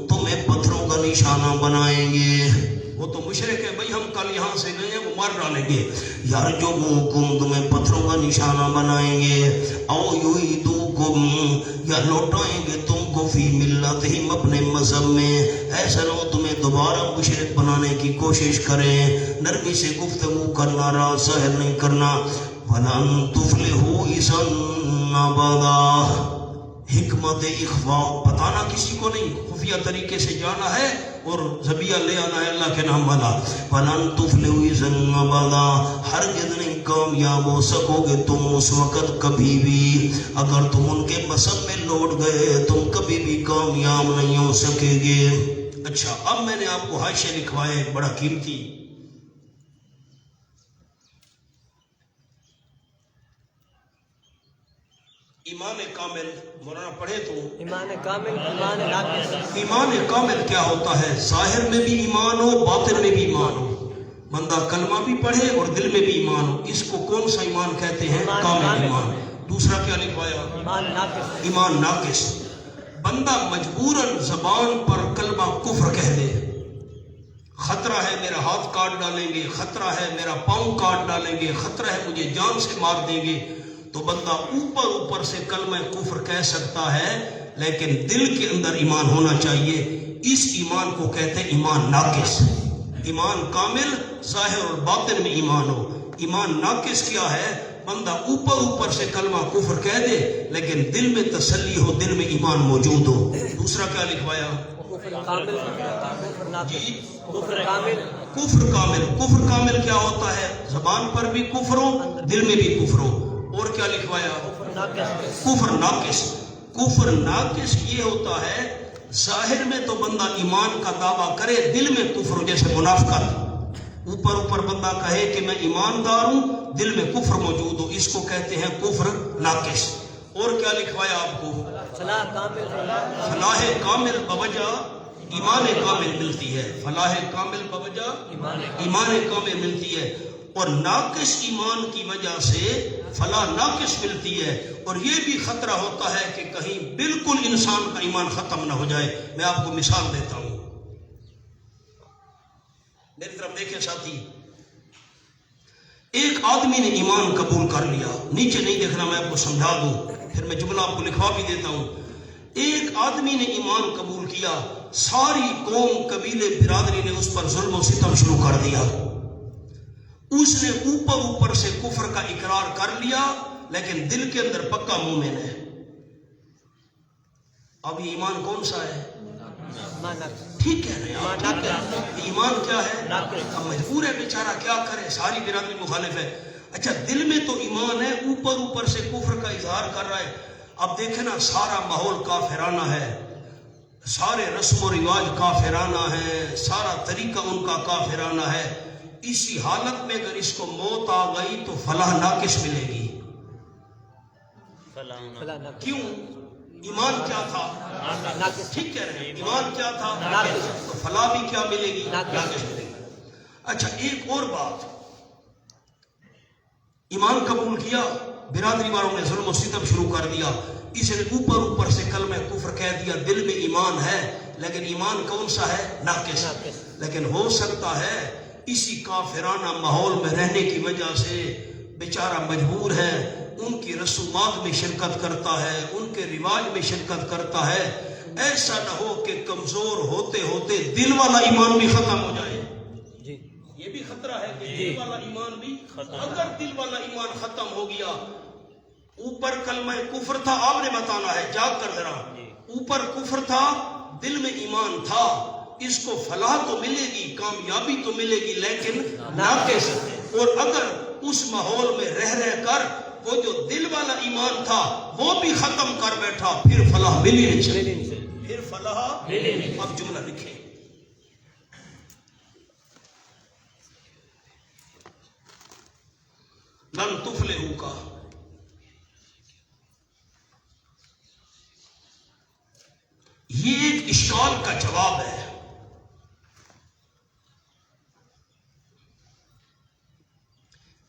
تمہیں پتھروں کا نشانہ بنائیں گے۔ وہ تو مشرک ہے بھائی، ہم کل یہاں سے گئے ہیں، وہ مار ڈالیں گے۔ یرجموکم، تمہیں پتھروں کا نشانہ بنائیں گے، او یعیدوکم، یا لوٹائیں گے تم کو، فی ملتہم، اپنے مذہب میں۔ ایسا نہ ہو تمہیں دوبارہ مشرک بنانے کی کوشش کریں۔ نرمی سے گفتگو کرنا، راز ظاہر نہیں کرنا۔ وَلَن تُفْلِحُوا إِذًا أَبَدًا، حکمت اخفاء، بتانا کسی کو نہیں، خفیہ طریقے سے جانا ہے اور ذبیحہ لے آنا ہے اللہ کے نام والا۔ وَلَن تُفْلِحُوا إِذًا أَبَدًا، ہرگز نہیں کامیاب ہو سکو گے تم اس وقت کبھی بھی، اگر تم ان کے مذہب میں لوٹ گئے تم کبھی بھی کامیاب نہیں ہو سکے گے۔ اچھا، اب میں نے آپ کو حاشیہ لکھوایا ہے بڑا قیمتی، ایمان کامل، مولانا پڑھے تو ایمان کامل، ایمان ناقص۔ ایمان کامل کیا ہوتا ہے؟ ظاہر میں بھی ایمان ہو، باطن میں بھی ایمان ہو، بندہ کلمہ بھی پڑھے اور دل میں بھی ایمان ہو، اس کو کون سا ایمان کہتے ہیں؟ کامل ایمان۔ دوسرا کیا لکھوایا؟ ایمان ناقص۔ ایمان ناقص، بندہ مجبوراً زبان پر کلمہ کفر کہہ دے، خطرہ ہے میرا ہاتھ کاٹ ڈالیں گے، خطرہ ہے میرا پاؤں کاٹ ڈالیں گے، خطرہ ہے مجھے جان سے مار دیں گے، تو بندہ اوپر سے کلمہ کفر کہہ سکتا ہے، لیکن دل کے اندر ایمان ہونا چاہیے، اس ایمان کو کہتے ہیں ایمان ناقص۔ ایمان کامل ظاہر اور باطن میں ایمان ہو، ایمان ناقص کیا ہے؟ بندہ اوپر سے کلمہ کفر کہہ دے لیکن دل میں تسلی ہو، دل میں ایمان موجود ہو۔ دوسرا کیا لکھوایا؟ جی کفر کامل۔ کفر کامل، کفر کامل کیا ہوتا ہے؟ زبان پر بھی کفر ہو، دل میں بھی کفر ہو۔ اور کیا لکھوایا؟ کفر ناقص۔ کفر ناقص یہ ہوتا ہے ظاہر میں تو بندہ ایمان کا دعویٰ کرے، دل میں کفر ہو، جیسے منافقت، اوپر اوپر بندہ کہے کہ میں ایماندار ہوں، دل میں کفر موجود ہو، اس کو کہتے ہیں کفر ناقص۔ اور کیا لکھوایا آپ کو؟ فلاح کامل فلاح کامل بوجہ ایمان کامل ملتی ہے، فلاح کامل بوجہ ایمان کامل ملتی ہے، اور ناقص ایمان کی وجہ سے فلاح ناقص ملتی ہے۔ اور یہ بھی خطرہ ہوتا ہے کہ کہیں بالکل انسان کا ایمان ختم نہ ہو جائے۔ میں آپ کو مثال دیتا ہوں، میری طرف دیکھیں ساتھی، ایک آدمی نے ایمان قبول کر لیا، نیچے نہیں دیکھنا، میں آپ کو سمجھا دوں، پھر میں جملہ آپ کو لکھوا بھی دیتا ہوں۔ ایک آدمی نے ایمان قبول کیا، ساری قوم قبیلے برادری نے اس پر ظلم و ستم شروع کر دیا۔ اس نے اوپر اوپر سے کفر کا اقرار کر لیا، لیکن دل کے اندر پکا مومن ہے۔ اب یہ ایمان کون سا ہے؟ ٹھیک کہہ رہے ہیں آپ، ایمان کیا ہے؟ اب مجبور ہے بیچارہ، کیا کرے، ساری برادری مخالف ہے۔ اچھا دل میں تو ایمان ہے، اوپر اوپر سے کفر کا اظہار کر رہا ہے۔ اب دیکھیں نا، سارا ماحول کافرانہ ہے، سارے رسم و رواج کافرانہ ہے، سارا طریقہ ان کا کافرانہ ہے۔ اسی حالت میں اگر اس کو موت آ گئی تو فلاح ناقص ملے گی۔ کیوں؟ ایمان کیا تھا؟ ٹھیک کہہ رہے ہیں، ایمان کیا تھا؟ تو فلاح بھی کیا ملے گی؟ ناقص ملے گی۔ اچھا ایک اور بات، ایمان قبول کیا، برادری والوں نے ظلم و ستم شروع کر دیا، اس نے اوپر اوپر سے کلمہ کفر کہہ دیا، دل میں ایمان ہے، لیکن ایمان کون سا ہے؟ ناقص۔ لیکن ہو سکتا ہے اسی کافرانہ ماحول میں رہنے کی وجہ سے بیچارہ مجبور ہے، ان کی رسومات میں شرکت کرتا ہے، ان کے رواج میں شرکت کرتا ہے۔ ایسا نہ ہو کہ کمزور ہوتے ہوتے دل والا ایمان بھی ختم ہو جائے۔ یہ بھی خطرہ ہے کہ دل والا ایمان بھی، اگر دل والا ایمان ختم ہو گیا، اوپر کلمہ کفر تھا، آپ نے بتانا ہے جاگ کر ذرا، اوپر کفر تھا، دل میں ایمان تھا، اس کو فلاح تو ملے گی، کامیابی تو ملے گی، لیکن ناقص۔ اور اگر اس ماحول میں رہ کر وہ جو دل والا ایمان تھا وہ بھی ختم کر بیٹھا، پھر فلاح ملی نہیں چاہیے، پھر فلاح۔ اب جملہ لکھیں، لن تفلحوا کا یہ ایک اشکال کا جواب ہے۔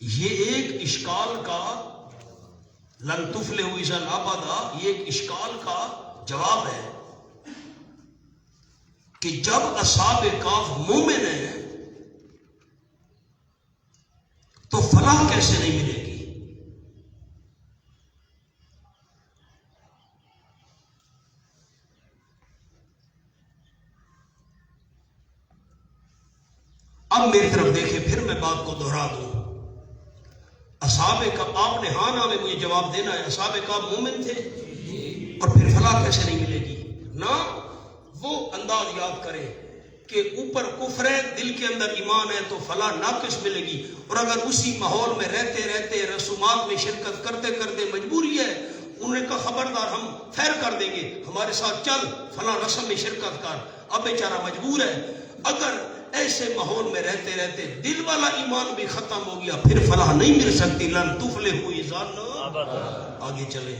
یہ ایک اشکال کا، لن تفلحوا اذا ابدا، یہ ایک اشکال کا جواب ہے کہ جب اصحاب کہف مومن ہیں تو فلاح کیسے نہیں ملے گی؟ اب میری طرف دیکھیں، پھر میں بات کو دہرا دوں۔ اصحاب کہف، آپ نے ہاں نہ میں مجھے جواب دینا ہے، اصحاب کہف مومن تھے، اور پھر فلاح کیسے نہیں ملے گی؟ نہ وہ انداز یاد کریں کہ اوپر کفر ہے، دل کے اندر ایمان ہے تو فلاح ناقص ملے گی، اور اگر اسی ماحول میں رہتے رہتے رسومات میں شرکت کرتے کرتے مجبوری ہے، انہوں نے کہا خبردار ہم خیر کر دیں گے، ہمارے ساتھ چل، فلاں رسم میں شرکت کر، اب بیچارہ مجبور ہے۔ اگر ایسے ماحول میں رہتے رہتے دل والا ایمان بھی ختم ہو گیا، پھر فلاح نہیں مل سکتی۔ لن تفلحوا اذا، آگے چلے۔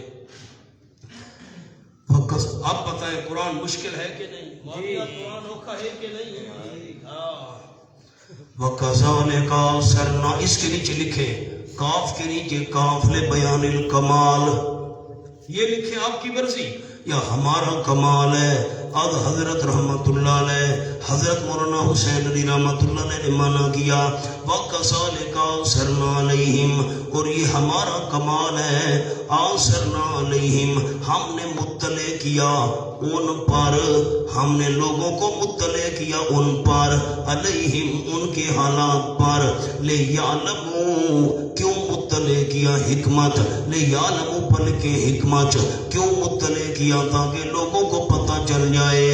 اب بتائیں قرآن مشکل ہے کہ نہیں؟ قرآن اوکھا ہے کہ نہیں؟ وَكَذَلِكَ أَرْسَلْنَا، اس کے نیچے لکھے، کاف کے نیچے کاف لِبَيَانِ الْکمال، یہ لکھے آپ کی مرضی یا ہمارا کمال ہے۔ اب حضرت رحمت اللہ علیہ، حضرت مولانا حسین علی رحمت اللہ علیہ نے مانا کیا وَكَذَلِكَ أَرْسَلْنَا عَلَيْهِمْ، اور یہ ہمارا کمال ہے، أَرْسَلْنَا عَلَيْهِمْ، ہم نے مطلع کیا ان پر، ہم نے لوگوں کو مطلع کیا ان پر، علیہم ان کے حالات پر، لِيَعْلَمُوا کیوں مطلع کیا؟ حکمت، لِيَعْلَمُوا بلکہ حکمت، کیوں مطلع کیا؟ تاکہ لوگوں کو پتہ چل جائے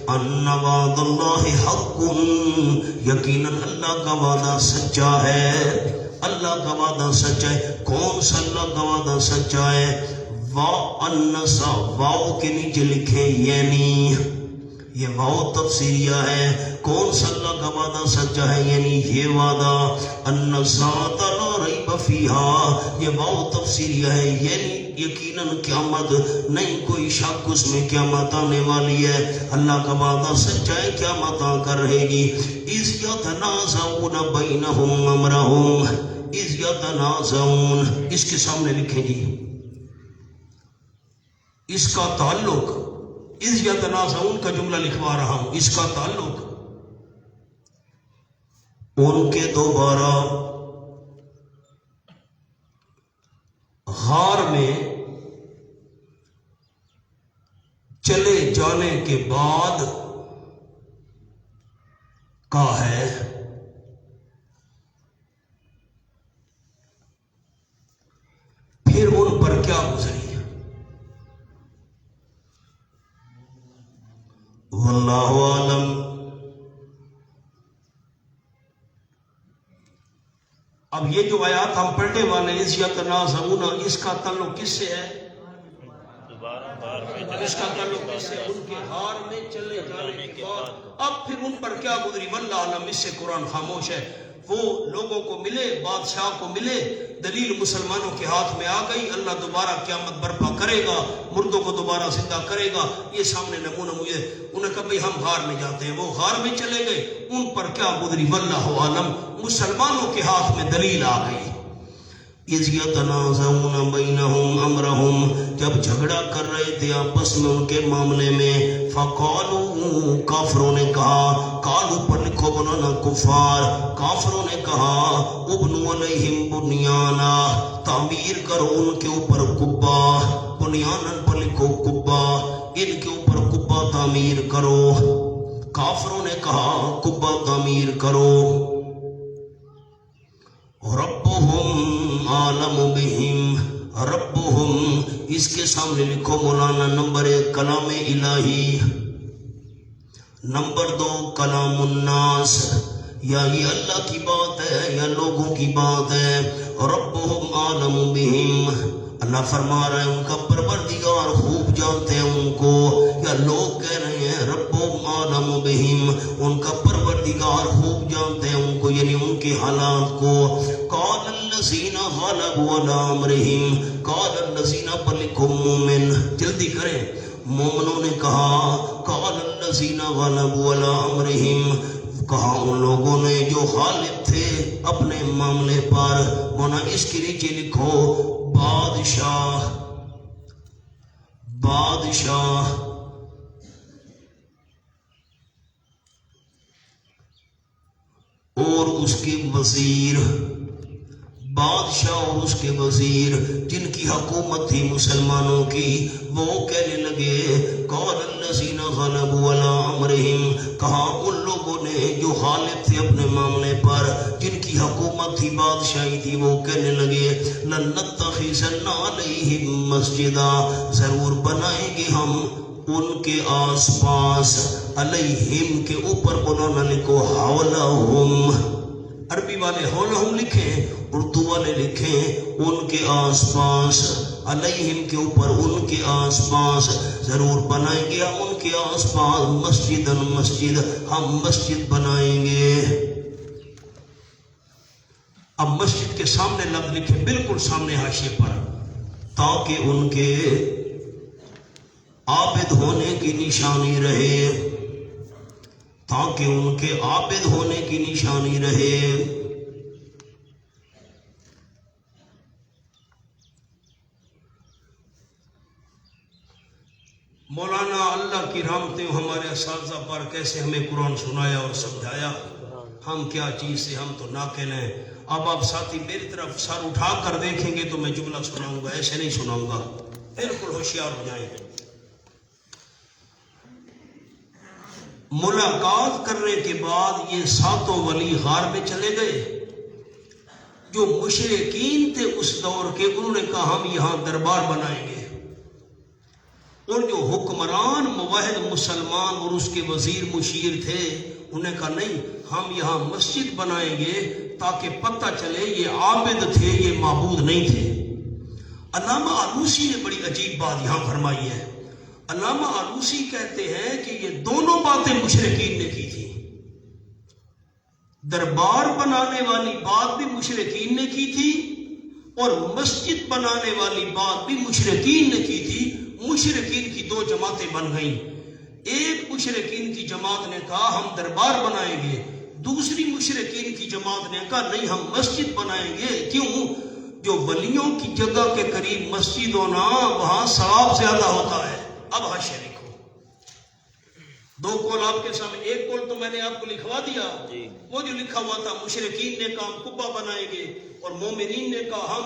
ان وعد اللہ حق، یقیناً اللہ کا وعدہ سچا ہے، اللہ کا وعدہ سچا ہے۔ کون سا اللہ کا وعدہ سچا ہے؟ وَأَنَّسَا، واو کے نیچے لکھیں یعنی، یہ بہت تفسیریہ ہے. کون سا اللہ کا وعدہ سچا ہے؟ یعنی یہ وعدہ ان الساعۃ لا ریب فیہا، یہ بہت تفسیریہ ہے. یعنی یقیناً قیامت نہیں، کوئی شک اس میں قیامت آنے والی ہے. اللہ کا وعدہ سچا ہے، قیامت آ کر رہے گی. اذ یتنازعون بینہم امرہم، اذ یتنازعون، اس کے سامنے لکھیں جی، اس کا تعلق اذ یتنازعون کا جملہ لکھوا رہا ہوں، اس کا تعلق ان کے دوبارہ غار میں چلے جانے کے بعد کا ہے. پھر ان پر کیا گزری، واللہ عالم. اب یہ جو آیات ہم پڑھنے والے اس یتنازعون، اس کا تعلق کس سے ہے؟ اس کا تعلق کس سے؟ ان کے غار میں چلے جانے کے بعد. اب پھر ان پر کیا گزری، واللہ عالم، اس سے قرآن خاموش ہے. وہ لوگوں کو ملے، بادشاہ کو ملے، دلیل مسلمانوں کے ہاتھ میں آ گئی. اللہ دوبارہ قیامت برپا کرے گا، مردوں کو دوبارہ زندہ کرے گا. یہ سامنے نمونہ مجھے، انہوں نے کہا بھئی ہم غار میں جاتے ہیں. وہ غار میں چلے گئے. ان پر کیا گزری، واللہ عالم، مسلمانوں کے ہاتھ میں دلیل آ گئی. اذ یتنازعون بینہم امرہم، جب جھگڑا کر رہے تھے آپس میں ان کے معاملے میں. فقالوا، کافروں نے کہا، قالوا پر لکھو بنانا کفار، کافروں نے کہا، ابنوا علیہم بنیانا، تعمیر کرو ان کے اوپر قبہ. بنیانن پر لکھو قبہ، ان کے اوپر قبہ تعمیر کرو. کافروں نے کہا قبہ تعمیر کرو. ربهم عالم بهم، ربهم، اس کے سامنے لکھو مولانا نمبر 1 کلام الہی، نمبر 2 کلام الناس. یا یہ اللہ کی بات ہے یا لوگوں کی بات ہے؟ ربهم عالم بهم، اللہ فرما رہے ہیں ان کا پروردگار خوب جانتے ہیں ان کو. یا لوگ کہہ رہے ہیں ربهم عالم بهم، ان کا پروردگار خوب جانتے ہیں ان کو، یعنی ان کے حالات کو. قال الذین غلبوا علی امرہم، قال الذین، پر لکھو مومن، جلدی کریں. مومنوں نے کہا، قال الذین غلبوا علی امرہم، کہا ان لوگوں نے جو غالب تھے اپنے معاملے پر. مونا اس کے نیچے لکھو بادشاہ، بادشاہ. اور اس کے وزیر، بادشاہ اور اس کے وزیر جن کی حکومت تھی مسلمانوں کی، وہ کہنے لگے قال الذین غلبوا علی امرہم، کہا ان لوگوں نے جو غالب تھے اپنے معاملے پر، جن کی حکومت تھی، بادشاہی تھی، وہ کہنے لگے لنتخذن علیہم مسجدا، ضرور بنائیں گے ہم ان کے آس پاس، علیہم کے اوپر بنانا لکھو حولہم، عربی والے حولہم لکھیں، اردو والے لکھیں ان کے آس پاس، علیہم کے اوپر ان کے آس پاس، ضرور بنائیں گے ہم ان کے آس پاس مسجدن، مسجد، ہم مسجد بنائیں گے. اب مسجد کے سامنے لفظ لکھیں، بالکل سامنے حاشیے پر، تاکہ ان کے عابد ہونے کی نشانی رہے، تاکہ ان کے عابد ہونے کی نشانی رہے. مولانا اللہ کی رحمتیں ہمارے اساتذہ پر، کیسے ہمیں قرآن سنایا اور سمجھایا. ہم کیا چیز سے، ہم تو ناقل ہیں. اب آپ ساتھی میری طرف سر اٹھا کر دیکھیں گے تو میں جملہ سناؤں گا، ایسے نہیں سناؤں گا، بالکل ہوشیار ہو جائیں. ملاقات کرنے کے بعد یہ ساتوں ولی غار میں چلے گئے. جو مشرکین تھے اس دور کے، انہوں نے کہا ہم یہاں دربار بنائیں گے. اور جو حکمران موحد مسلمان اور اس کے وزیر مشیر تھے، انہوں نے کہا نہیں، ہم یہاں مسجد بنائیں گے تاکہ پتہ چلے یہ عابد تھے، یہ معبود نہیں تھے. علامہ آلوسی نے بڑی عجیب بات یہاں فرمائی ہے. علامہ آلوسی کہتے ہیں کہ یہ دونوں باتیں مشرکین نے کی تھی. دربار بنانے والی بات بھی مشرکین نے کی تھی اور مسجد بنانے والی بات بھی مشرکین نے کی تھی. مشرکین کی دو جماعتیں بن گئیں. ایک مشرکین کی جماعت نے کہا ہم دربار بنائیں گے، دوسری مشرکین کی جماعت نے کہا نہیں ہم مسجد بنائیں گے. کیوں؟ جو ولیوں کی جگہ کے قریب مسجد ہونا وہاں ثواب زیادہ ہوتا ہے. اب حاشیہ لکھو. دو قول آپ کے سامنے. ایک قول تو میں نے آپ کو لکھوا دیا، وہ جو لکھا ہوا تھا مشرکین نے کہا ہم قبہ بنائیں گے اور مومنین نے کہا ہم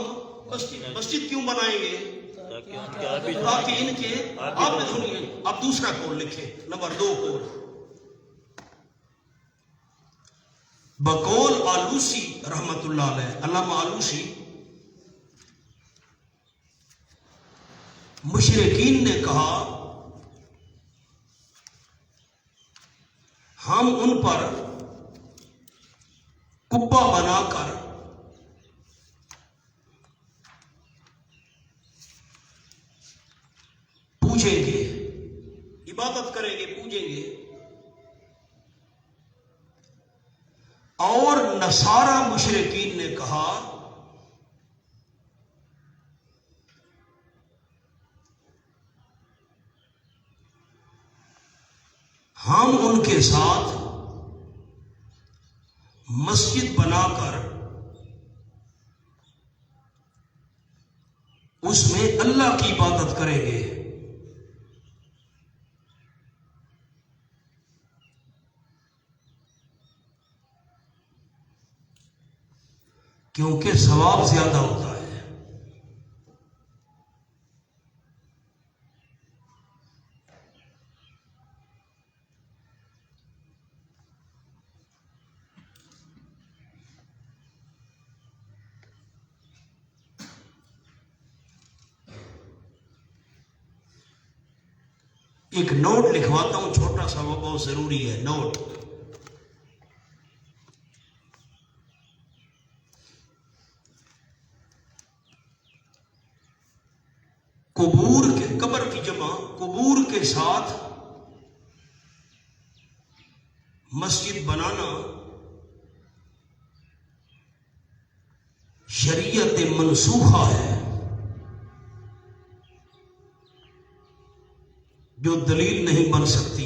مسجد کیوں بنائیں گے؟ تاکہ ان کے عابد ہوں. اب دوسرا قول لکھے، نمبر 2 قول بقول آلوسی رحمت اللہ علیہ. علامہ آلوسی مشرکین نے کہا ہم ان پر قبہ بنا کر پوجیں گے، عبادت کریں گے، پوجیں گے. اور نصارہ مشرکین نے کہا ہم ان کے ساتھ مسجد بنا کر اس میں اللہ کی عبادت کریں گے. کیونکہ ثواب زیادہ ہوتا ہے. ایک نوٹ لکھواتا ہوں چھوٹا سا، وہ بہت ضروری ہے. نوٹ: قبور کے قبر کی جمع قبور کے ساتھ مسجد بنانا شریعت منسوخہ ہے، جو دلیل نہیں بن سکتی.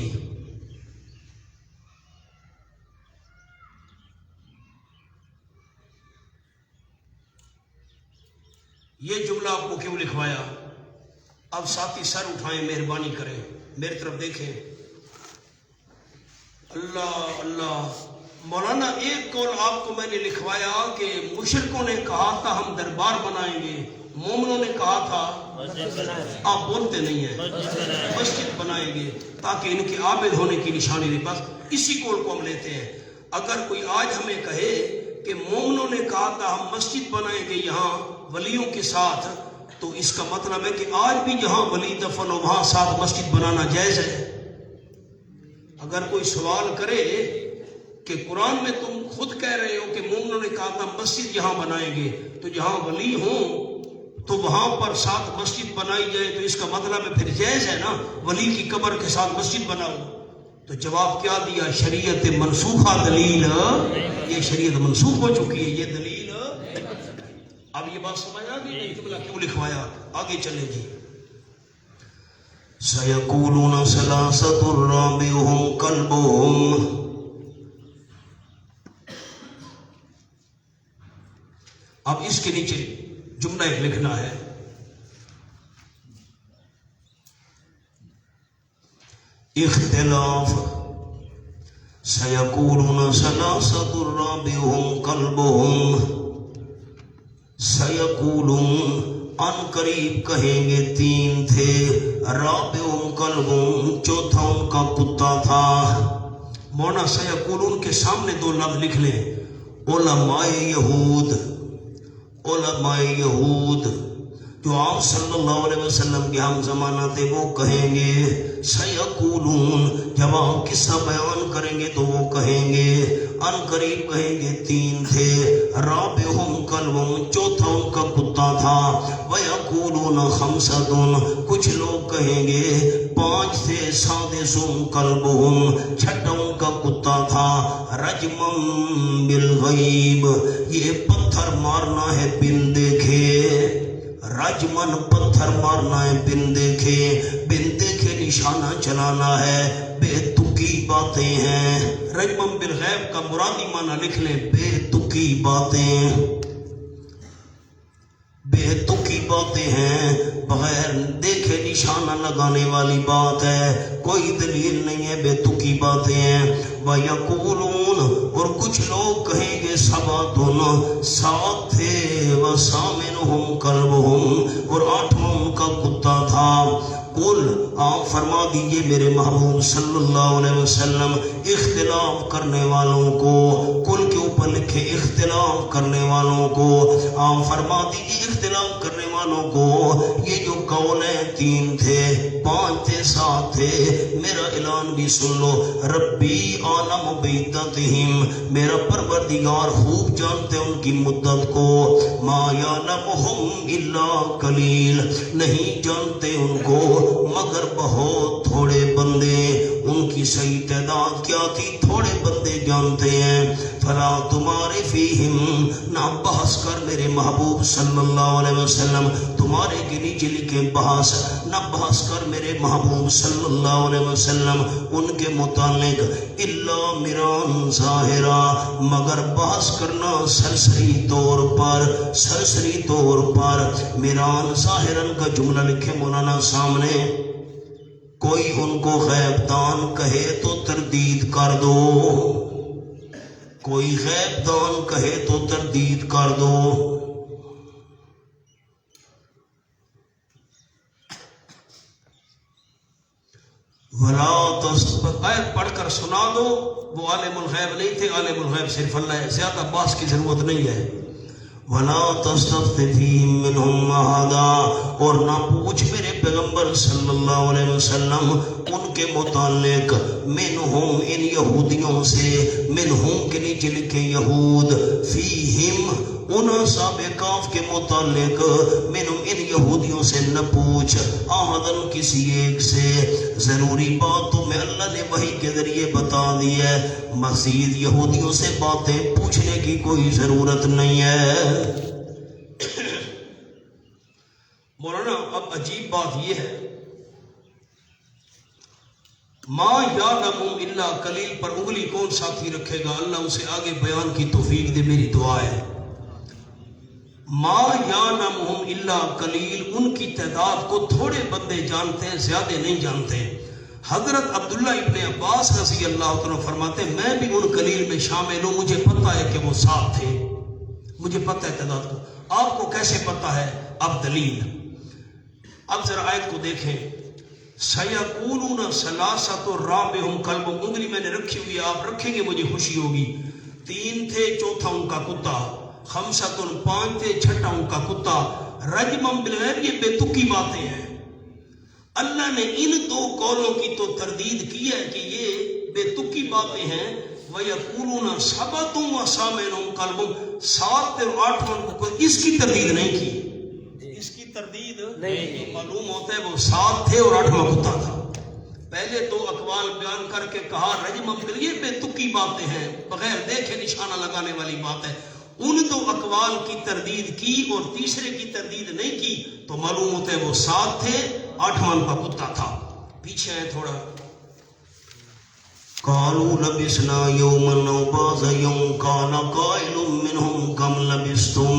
یہ جملہ آپ کو کیوں لکھوایا؟ اب ساتھی سر اٹھائیں، مہربانی کریں، میری طرف دیکھیں. اللہ اللہ. مولانا ایک قول آپ کو میں نے لکھوایا کہ مشرکوں نے کہا تھا ہم دربار بنائیں گے، مومنوں نے کہا تھا آپ بولتے نہیں ہیں مسجد بنائیں گے تاکہ ان کے عابد ہونے کی نشانی رہے. بس اسی قول کو ہم لیتے ہیں. اگر کوئی آج ہمیں کہے کہ مومنوں نے کہا تھا ہم مسجد بنائیں گے یہاں ولیوں کے ساتھ، تو اس کا مطلب ہے کہ آج بھی جہاں ولی دفن ہو وہاں ساتھ مسجد بنانا جائز ہے. اگر کوئی سوال کرے کہ قرآن میں تم خود کہہ رہے ہو کہ مومنوں نے کہا تھا مسجد یہاں بنائیں گے، تو جہاں ولی ہوں تو وہاں پر ساتھ مسجد بنائی جائے، تو اس کا مطلب ہے پھر جائز ہے نا ولی کی قبر کے ساتھ مسجد بناؤ. تو جواب کیا دیا؟ شریعت منسوخہ دلیل، یہ شریعت منسوخ ہو چکی ہے، یہ دلیل. اب یہ بات سمجھ آ گئی نہیں جملہ کیوں لکھوایا؟ آگے چلیں جی. سَيَقُولُونَ ثَلَاثَةٌ رَابِعُهُمْ كَلْبُهُمْ. اب اس کے نیچے جملہ ایک لکھنا ہے. اختلاف. سَيَقُولُونَ ثَلَاثَةٌ رَابِعُهُمْ كَلْبُهُمْ. سَيَقُولُونَ ان قریب کہیں گے 3 تھے، رابعہم کلبہم چوتھا ان کا کتا تھا. مولانا سیقولون کے سامنے 2 لفظ لکھ لیں. علماء یہود، علماء یہود جو آپ صلی اللہ علیہ وسلم کے ہم زمانہ تھے وہ کہیں گے. سیقولون جب آپ قصہ بیان کریں گے تو وہ کہیں گے ان قریب کہیں گے 3 تھے، رابعہم کلبہم چوتھا ان کا کتا تھا. وَيَقُولُونَ خَمْسَةٌ کچھ لوگ کہیں گے 5 تھے سادسہم کلبہم، چھٹا ان کا کتا تھا، رجمم بالغیب، یہ پتھر مارنا ہے بن دیکھے، رجمن پتھر مارنا ہے بن دیکھے نشانہ چلانا ہے، بے تکی باتیں ہیں۔ رجمن بالغیب کا مرادی معنی لکھ لیں، بے تکی باتیں ہیں، بغیر دیکھے نشانہ لگانے والی بات ہے، کوئی دلیل نہیں ہے، بے تکی باتیں ہیں۔ وَيَقُولُونَ، اور کچھ لوگ کہیں گے، سَبْعٌ، 7 تھے، وَثَامِنُهُمْ كَلْبُهُمْ، اور 8واں ان کا کتا تھا۔ قل، آپ فرما دیجئے میرے محبوب صلی اللہ علیہ وسلم، اختلاف کرنے والوں کو، کل کے اوپر لکھے اختلاف کرنے والوں کو، آپ فرما دیجئے اختلاف کرنے والوں کو، یہ جو قولیں 3 تھے، 5 تھے، 7 تھے، میرا اعلان بھی سن لو، ربی عالم بعدتہم، میرا پروردگار خوب جانتے ان کی مدت کو، ما یعلمہم الا قلیل، نہیں جانتے ان کو مگر بہت تھوڑے بندے، ان کی صحیح تعداد کیا تھی، تھوڑے بندے جانتے ہیں۔ فلا تمہارے فیہم، نہ بحث کر میرے محبوب صلی اللہ علیہ وسلم، تمہارے کے نیچے لکھے بحث، نہ بحث کر میرے محبوب صلی اللہ علیہ وسلم ان کے متعلق، الا مران ظاہرا، مگر بحث کرنا سرسری طور پر، مران ظاہرن کا جملہ لکھے مولانا سامنے، کوئی ان کو غیب دان کہے تو تردید کر دو، کوئی غیب دان کہے تو تردید کر دو۔ ولا آیت پڑھ کر سنا دو، وہ عالم الغیب نہیں تھے، عالم الغیب صرف اللہ ہے، زیادہ بحث کی ضرورت نہیں ہے۔ ولا تستفت فیہم منہم احدا، اور نہ پوچھ میرے پیغمبر صلی اللہ علیہ وسلم ان کے متعلق، منہم ان یہودیوں سے، منہم کے نیچے لکھے یہود، فیہم ان اصحاب کہف کے متعلق، منہم ان یہودیوں سے نہ پوچھ، احدن کسی ایک سے، ضروری بات تو میں اللہ نے وحی کے ذریعے بتا دی ہے، مزید یہودیوں سے باتیں پوچھنے کی کوئی ضرورت نہیں ہے۔ مولانا اب عجیب بات یہ ہے، ما یعلم الا قلیل پر انگلی کون ساتھی رکھے گا، اللہ اسے آگے بیان کی توفیق دے، میری دعا ہے۔ ما یعلمہم الا قلیل، ان کی تعداد کو تھوڑے بندے جانتے ہیں، زیادہ نہیں جانتے۔ حضرت عبداللہ ابن عباس رضی اللہ عنہ فرماتے ہیں، میں بھی ان قلیل میں شامل ہوں، مجھے پتہ ہے کہ وہ 7 تھے، مجھے پتہ ہے تعداد کو۔ آپ کو کیسے پتہ ہے؟ اب دلیل، اب ذرا آیت کو دیکھیں، سَيَقُولُونَ ثَلَاثَةٌ رَابِعُهُمْ كَلْبُهُمْ، انگلی میں نے رکھی ہوئی ہے، آپ رکھیں گے مجھے خوشی ہوگی۔ 3 تھے، چوتھا ان کا کتا، 5 5 تھے، چھٹا ان کا کتا، رجمم بالغیب، یہ بے تکی باتیں ہیں۔ اللہ نے ان 2 قولوں کی تو تردید کی ہے کہ یہ بے تکی باتیں ہیں، وَيَقُولُونَ سَبْعٌ وَثَامِنُهُمْ كَلْبُهُمْ، 7 اور 8 کو، اس کی تردید نہیں کی، اس کی تردید نہیں، معلوم ہوتا ہے وہ 7 تھے اور 8واں کتا تھا۔ پہلے 2 اقوال بیان کر کے کہا رجمم بالغیب، یہ بے تکی باتیں ہیں، بغیر دیکھے نشانہ لگانے والی بات ہے۔ ان 2 اقوال کی تردید کی اور تیسرے کی تردید نہیں کی، تو معلوم ہوتا ہے وہ 7 تھے، 8واں کا کتا تھا۔ پیچھے ہے تھوڑا، قالوا لبسنا یوما او بعض یوم قال قائل منهم کم لبستم،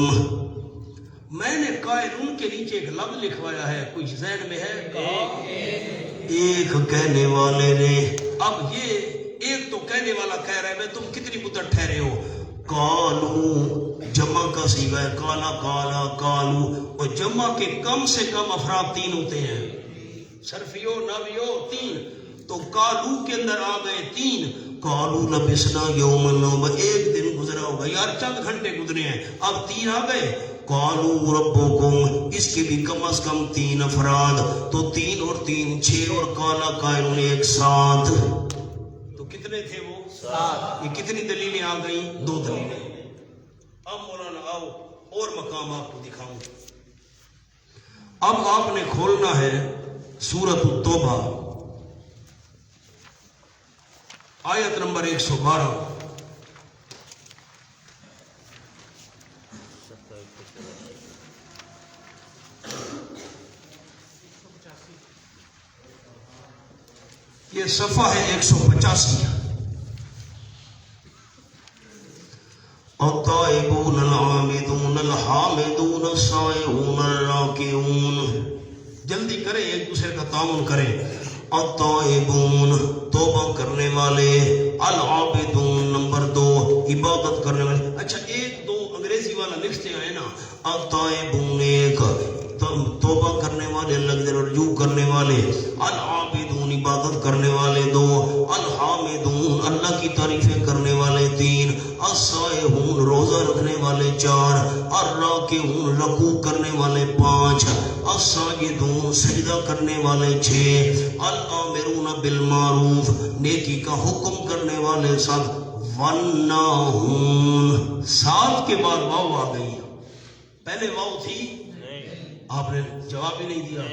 میں نے قائل ان کے نیچے ایک لفظ لکھوایا ہے، کچھ ذہن میں ہے؟ ایک کہنے والے نے، اب یہ ایک تو کہنے والا کہہ رہا ہے میں تم کتنی مدت ٹھہرے ہو، قالو جمع کا صیغہ ہے، کالا کالا قالو، اور جمع کے کم سے کم افراد 3 ہوتے ہیں، صرفیو ناویو 3، تو قالو کے اندر آ گئے 3، قالو لبسنا یومن، ایک دن گزرا ہوگا یار، چند گھنٹے گزرے ہیں، اب 3 آ گئے، قالو ربکم، اس کے بھی کم از کم 3 افراد، تو 3 اور 3 6، اور کالا قائلون 1 7، تو کتنے تھے وہ؟ 7۔ یہ کتنی دلیلیں آ گئیں؟ 2 دلیلیں۔ اب مولانا آؤ اور مقام آپ کو دکھاؤں، اب آپ نے کھولنا ہے سورۃ التوبہ، آیت نمبر 112. یہ صفحہ ہے 185. الطائبون العابدون الحامدون السائحون الراکعون. جلدی کریں، ایک دوسرے کا تعاون کریں. الطائبون توبہ کرنے والے، العابدون نمبر 2 عبادت کرنے والے. اچھا 1 2 انگریزی والا لکھتے ہیں نا. الطائبون 1 توبہ کرنے والے، اللہ کی طرف رجوع کرنے والے. العابدون عبادت کرنے والے 2. الحامدون اللہ کی تعریفیں کرنے والے 3. السائحون روزہ رکھنے والے 4. الراکعون رکوع کرنے والے 5. الساجدون سجدہ کرنے والے 6. الامرون بالمعروف نیکی کا حکم کرنے والے 7. والناہون 7 کے بعد واو آ گئی. پہلے واو تھی، آپ نے جواب ہی نہیں دیا.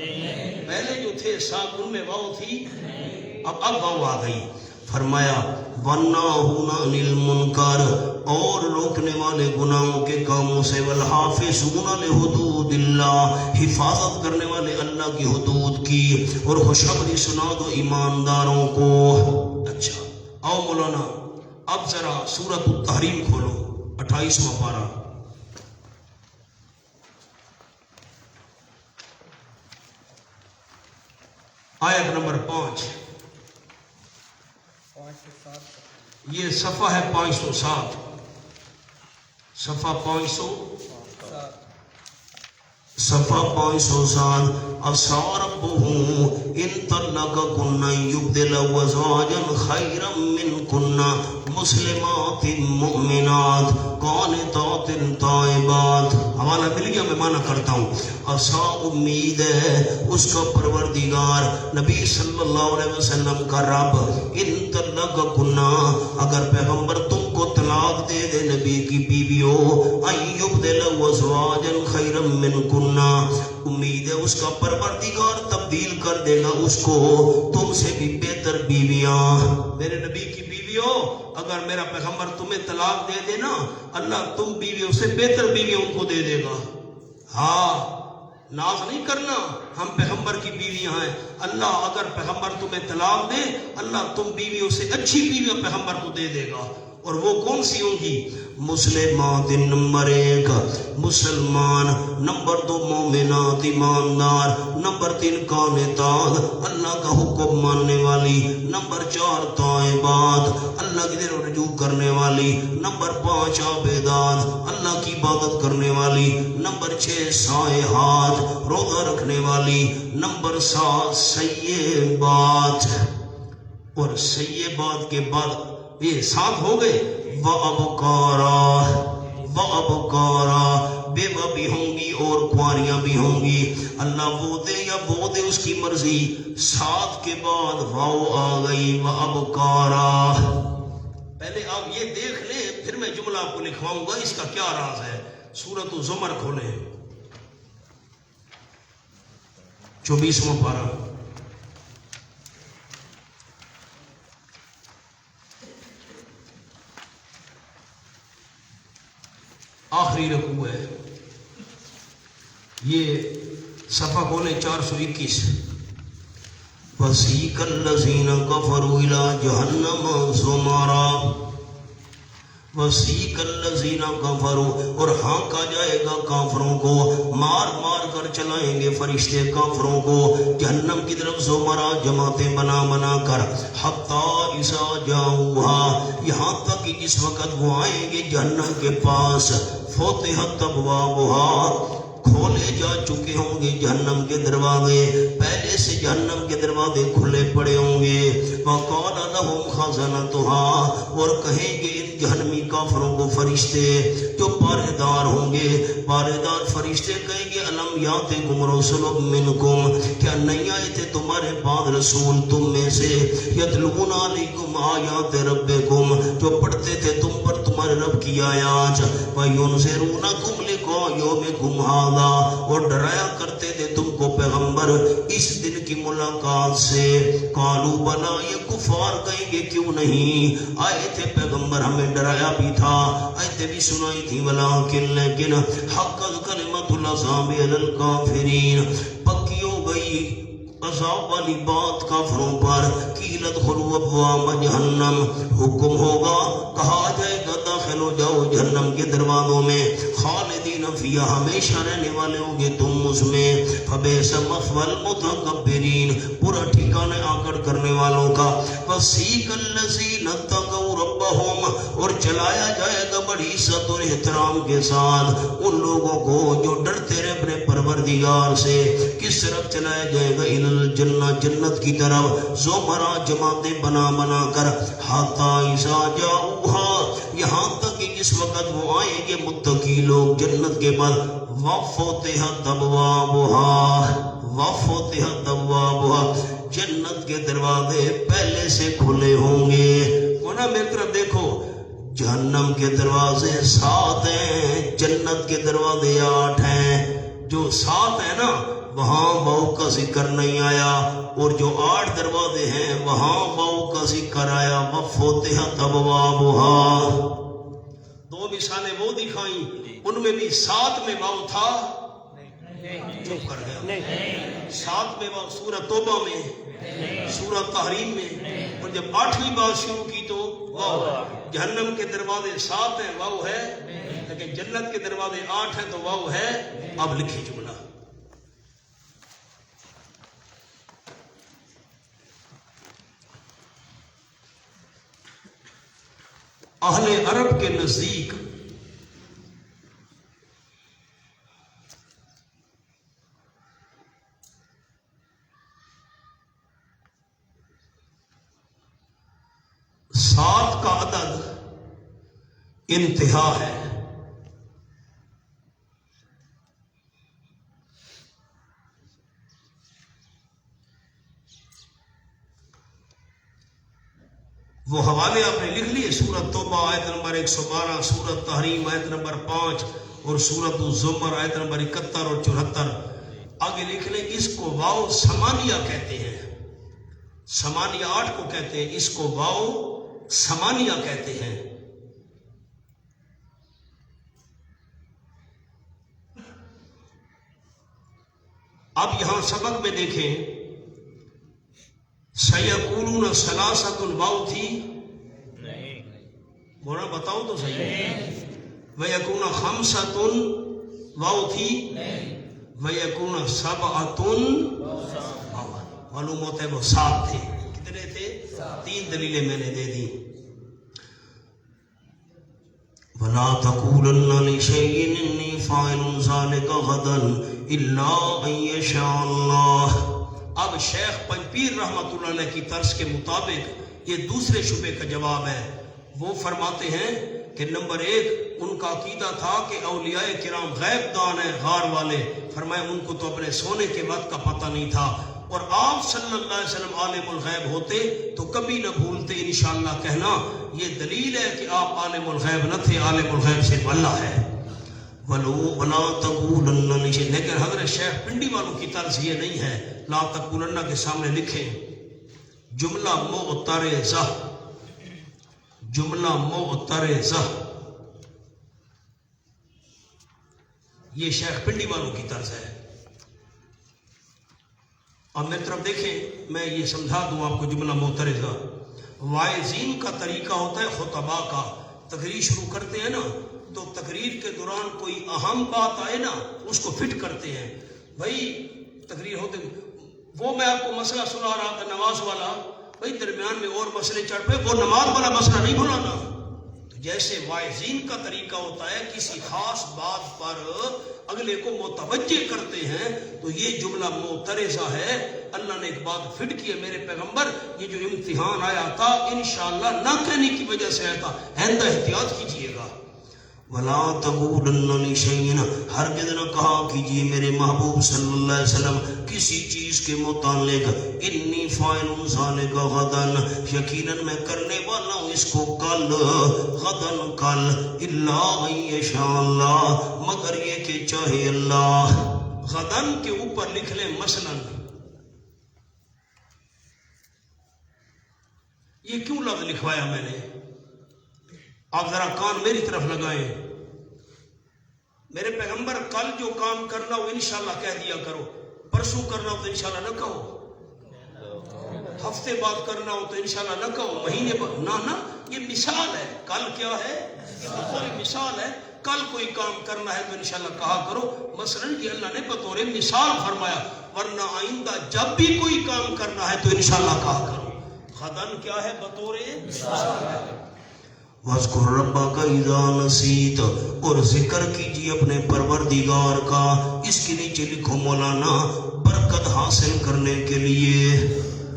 پہلے جو تھے 7 ان میں واو تھی، اب واو آ گئی. فرمایا والناہون عن المنکر اور روکنے والے گناہوں کے کاموں سے. والحافظون لحدود اللہ حفاظت کرنے والے اللہ کی حدود کی. اور خوشخبری سنا دو ایمانداروں کو. اچھا آؤ مولانا اب ذرا سورۃ التحریم کھولو 28واں پارہ. آیت نمبر 5. یہ صفحہ ہے 507. صفحہ 507. عسى ربه إن طلقكن يبدل أزواجا خيرا منكن مسلمات مؤمنات قانتات تائبات. حوالہ مل گیا، میں معنی کرتا ہوں. عسى امید ہے اس کا پروردگار نبی صلی اللہ علیہ وسلم کا رب. ان طلقکن اگر پیغمبر تم کو طلاق دے دے نبی کی بیویوں، ان یبدل ازواجا خیرا منکن امید ہے اس کا پروردگار تبدیل کر دے گا اس کو تم سے بھی بہتر بیویاں. میرے نبی کی بیویوں اگر میرا پیغمبر تمہیں طلاق دے دے نا، اللہ تم بیویوں سے بہتر بیویاں ان کو دے دے گا. ہاں ناز نہیں کرنا، ہم پیغمبر کی بیویاں ہیں. اللہ اگر پیغمبر تمہیں طلاق دے، اللہ تم بیویوں سے اچھی بیویاں پیغمبر کو دے دے گا. اور وہ کون سی ہوں گی؟ مسلمات نمبر 1 مسلمان، نمبر 2 مومنات ایماندار، نمبر 3 قانتات اللہ کا حکم ماننے والی، نمبر 4 تائبات اللہ کی طرف رجوع کرنے والی، نمبر 5 عابدات اللہ کی عبادت کرنے والی، نمبر 6 سائحات روزہ رکھنے والی، نمبر 7 سیبات. اور سیبات کے بعد یہ 7 ہو گئے. وَأَبْكَارًا بیوہ بھی ہوں گی اور کنواریاں بھی ہوں گی. اللہ وہ دے یا وہ دے اس کی مرضی. 7 کے بعد واو آ گئی. وَأَبْكَارًا. پہلے آپ یہ دیکھ لیں پھر میں جملہ آپ کو لکھواؤں گا اس کا کیا راز ہے. سورۃ الزمر کھولیں 24واں پارہ. آخری رکوع ہے. یہ صفحہ کھولیں 421. وَسِيقَ الَّذِينَ كَفَرُوا إِلَىٰ جَهَنَّمَ زُمَرًا. وَسِيقَ الَّذِينَ كَفَرُوا اور ہانکا جائے گا کافروں کو، مار مار کر چلائیں گے فرشتے کافروں کو جہنم کی طرف. زمرا جماعتیں بنا بنا کر. حَتَّىٰ إِذَا جَاءُوهَا یہاں تک کہ جس وقت وہ آئیں گے جہنم کے پاس. فُتِحَتْ أَبْوَابُهَا کھولے جا چکے ہوں گے جہنم کے دروازے، پہلے سے جہنم کے دروازے کھلے پڑے ہوں گے. وَقَالَ لَهُمْ خَزَنَتُهَا اور کہیں گے ان جہنمی کافروں کو فرشتے جو پارے دار ہوں گے، پارے دار فرشتے کہیں گے أَلَمْ يَأْتِكُمْ رُسُلٌ مِّنْكُمْ کیا نہیں آئے تھے تمہارے بعد رسول تم میں سے، يَتْلُونَ عَلَيْكُمْ آيَاتِ رَبِّكُمْ جو پڑھتے تھے تم پر تمہارے رب کی آیات. وَيُنذِرُونَكُمْ لِقَاءَ يَوْمِكُمْ هَٰذَا اور ڈرایا کرتے تھے تم کو پیغمبر اس دن کی ملاقات سے؟ قالوا بلا، یہ کفار کہیں گے کیوں نہیں، آئے تھے پیغمبر، ہمیں ڈرایا بھی تھا، آیتیں بھی سنائی تھی، لیکن حقت کلمۃ العذاب علی الکافرین، پکی ہو گئی عذاب والی بات کافروں پر، قیل ادخلوا ابواب جہنم، حکم ہوگا، کہا جائے گا داخل ہو جاؤ جہنم کے دروازوں میں، خالدین فیہا، ہمیشہ رہنے والے ہوں گے تم اس میں، فبئس مثوی المتکبرین، برا ٹھکانا آکڑ کرنے والوں کا، وسیق الذین اتقوا ربہم، اور چلایا جائے گا بڑی عزت اور احترام کے ساتھ ان لوگوں کو جو ڈرتے رہے اپنے پروردگار سے، کس طرف چلایا جائے گا؟ الجنہ، جنت کی طرف، زمرہ، جماعتیں بنا بنا کر، حتی اذا جاؤہا، یہاں تک کہ جس وقت وہ آئیں گے متقی لوگ جنت کے بعد، وفتحت ابوابہا، وفتحت ابوابہا، جنت کے دروازے پہلے سے کھلے ہوں گے۔ ورنہ میری طرف دیکھو، جہنم کے دروازے 7 ہیں، جنت کے دروازے 8 ہیں، جو 7 ہیں نا وہاں واؤ کا ذکر نہیں آیا، اور جو 8 دروازے ہیں وہاں واؤ کا ذکر آیا، وفتحت ابوابہا۔ 2 مثالیں وہ دکھائیں، ان میں بھی 7 میں واؤ تھا، چپ کر گیا، 7 میں واؤ سورۃ توبہ میں، سورۃ تحریم میں، اور جب 8ویں بات شروع کی تو واؤ۔ جہنم کے دروازے 7 ہیں، واؤ ہے، لیکن جنت کے دروازے 8 ہیں تو واؤ ہے۔ اب لکھیں جملہ، اہل عرب کے نزدیک سات کا عدد انتہا ہے، وہ حوالے آپ نے لکھ لیے، سورۃ توبہ آیت نمبر 112، سورۃ تحریم آیت نمبر 5، اور سورۃ الزمر آیت نمبر 71 اور 74۔ آگے لکھ لیں، اس کو واؤ ثمانیہ کہتے ہیں، ثمانیہ 8 کو کہتے ہیں، اس کو واؤ ثمانیہ کہتے ہیں۔ اب یہاں سبق میں دیکھیں، سیقولون ثلاثۃ، واؤ تھی؟ بولا بتاؤ تو صحیح۔ ویکون خمسۃ، واؤ تھی؟ ویکون سبعۃ، معلوم ہوتا ہے وہ 7 تھے۔ کتنے تھے؟ 3 دلیلیں میں نے دے دی۔ وَلَا تَقُولَنَّ لِشَيْءٍ إِنِّي فَاعِلٌ ذَلِكَ غَدًا إِلَّا أَن يَشَاءَ اللَّهُ۔ اب شیخ پنجپیر رحمۃ اللہ علیہ کی طرز کے مطابق یہ دوسرے شبے کا جواب ہے۔ وہ فرماتے ہیں کہ نمبر 1، ان کا عقیدہ تھا کہ اولیاء کرام غیب دان ہیں، غار والے، فرمایا ان کو تو اپنے سونے کے وقت کا پتہ نہیں تھا، اور آپ صلی اللہ علیہ وسلم عالم الغیب ہوتے تو کبھی نہ بھولتے انشاءاللہ کہنا۔ یہ دلیل ہے کہ آپ عالم الغیب نہ تھے، عالم الغیب صرف اللہ ہے۔ وَلَا تَقُولَنَّ لِشَيْءٍ، لیکن حضرت شیخ پنڈی والوں کی طرز یہ نہیں ہے۔ لا تقولن کے سامنے لکھیں جملہ معترضہ، جملہ معترضہ، یہ شیخ پنڈی والوں کی طرز ہے۔ اور میری طرف دیکھیں، میں یہ سمجھا دوں آپ کو جملہ معترضہ۔ واعظین کا طریقہ ہوتا ہے خطبہ کا، تقریر شروع کرتے ہیں نا تو تقریر کے دوران کوئی اہم بات آئے نا اس کو فٹ کرتے ہیں۔ بھائی تقریر ہوتے، وہ میں آپ کو مسئلہ سنا رہا تھا نماز والا، بھائی درمیان میں اور مسئلے چڑھ پہ، وہ نماز والا مسئلہ نہیں بھولانا۔ تو جیسے واعظین کا طریقہ ہوتا ہے کسی خاص بات پر اگلے کو متوجہ کرتے ہیں، تو یہ جملہ معترضہ ہے۔ اللہ نے ایک بات فٹ کی ہے، میرے پیغمبر یہ جو امتحان آیا تھا انشاءاللہ نہ کہنے کی وجہ سے آیا تھا، آئندہ احتیاط کیجیے گا۔ وَلَا تَقُولَنَّ لِشَيْءٍ، ہرگز نہ کہا کیجیے میرے محبوب صلی اللہ علیہ وسلم کسی چیز کے متعلق، انی فاعل ذلک غداً، یقیناً میں کرنے والا ہوں اس کو کل، غداً کل، الا ان یشاء اللہ، مگر یہ کہ چاہے اللہ، غدن کے اوپر لکھ لیں مثلاً. یہ کیوں لفظ لکھوایا میں نے؟ آپ ذرا کان میری طرف لگائیں. میرے پیغمبر کل جو کام کرنا ہو انشاءاللہ کہہ دیا کرو، پرسوں کرنا ہو تو انشاءاللہ نہ کہو، ہفتے بعد کرنا ہو تو انشاءاللہ نہ کہو، مہینے بعد نہ. یہ مثال ہے. کل کیا ہے؟ یہ بطور مثال ہے. کل کوئی کام کرنا ہے تو انشاءاللہ کہا کرو. مثلا یہ اللہ نے بطور مثال فرمایا، ورنہ آئندہ جب بھی کوئی کام کرنا ہے تو انشاءاللہ کہا کرو. غدن کیا ہے؟ بطور مثال ہے. وَاذْكُرْ رَبَّكَ إِذَا نَسِيتَ، اور ذکر کیجیے اپنے پروردگار کا. اس کے نیچے لکھو مولانا، برکت حاصل کرنے کے لیے.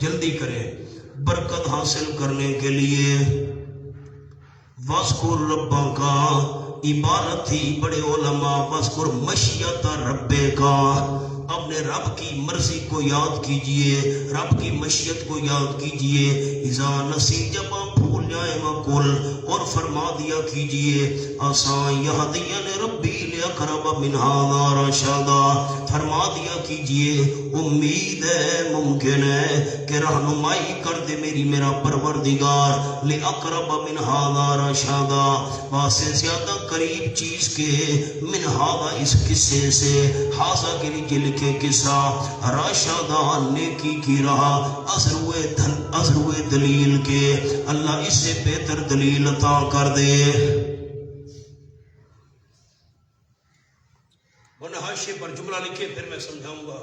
جلدی کریں، برکت حاصل کرنے کے لیے. وَاذْكُرْ رَبَّكَ عبارت تھی بڑے علماء، وَاذْكُرْ مشیت رَبِّكَ، اپنے رب کی مرضی کو یاد کیجئے، رب کی مشیت کو یاد کیجئے. اذا نسی، جب آپ بھول جائیں، وقل، اور فرما دیا کیجئے، عسیٰ یہدینی ربی لاقرب من ھذا رشدا، فرما دیا کیجئے امید ہے، ممکن ہے کہ رہنمائی کر دے میرا پروردگار، لاقرب من ھذا رشدا، واسے زیادہ قریب چیز کے، من ھذا اس قصے سے، ھذا کے لیے لکھے قصہ، رشدا نیکی کی راہ، ازروئے دلیل کے، اللہ اس سے بہتر دلیل عطا کر دے. ورنہ حاشیے پر جملہ لکھے، پھر میں سمجھاؤں گا.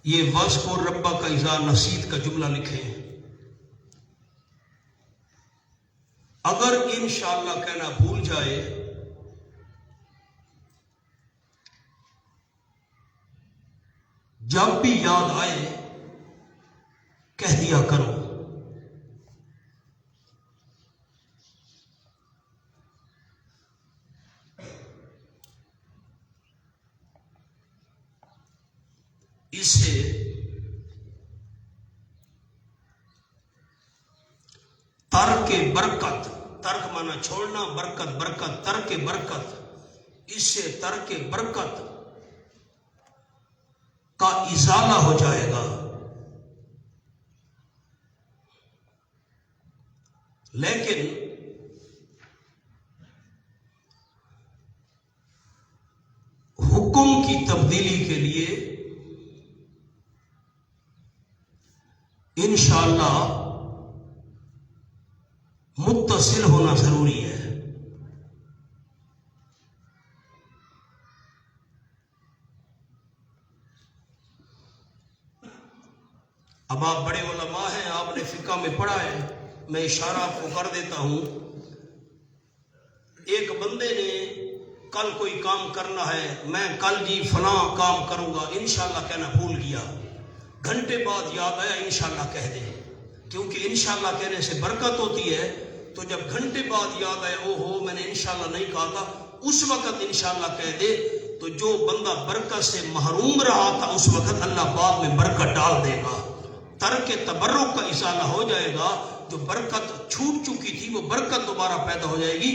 یہ وَاذْكُرْ رَبَّكَ إِذَا نَسِيتَ کا جملہ لکھیں. اگر انشاءاللہ کہنا بھول جائے جب بھی یاد آئے کہہ دیا کرو. اس سے ترک برکت، ترک مانا چھوڑنا، برکت ترک برکت، اس سے ترک برکت کا ازالہ ہو جائے گا. لیکن حکم کی تبدیلی کے لیے انشاءاللہ متصل ہونا ضروری ہے. اب آپ بڑے علماء ہیں، آپ نے فقہ میں پڑھا ہے، میں اشارہ آپ کو کر دیتا ہوں. ایک بندے نے کل کوئی کام کرنا ہے، میں کل جی فلاں کام کروں گا، انشاءاللہ کہنا بھول گیا، گھنٹے بعد یاد آیا انشاءاللہ کہہ دے، کیونکہ انشاءاللہ کہنے سے برکت ہوتی ہے. تو جب گھنٹے بعد یاد آیا او ہو میں نے انشاءاللہ نہیں کہا تھا، اس وقت انشاءاللہ کہہ دے. تو جو بندہ برکت سے محروم رہا تھا اس وقت اللہ بعد میں برکت ڈال دے گا. ترک تبرک کا ازالہ ہو جائے گا. جو برکت چھوٹ چکی تھی وہ برکت دوبارہ پیدا ہو جائے گی.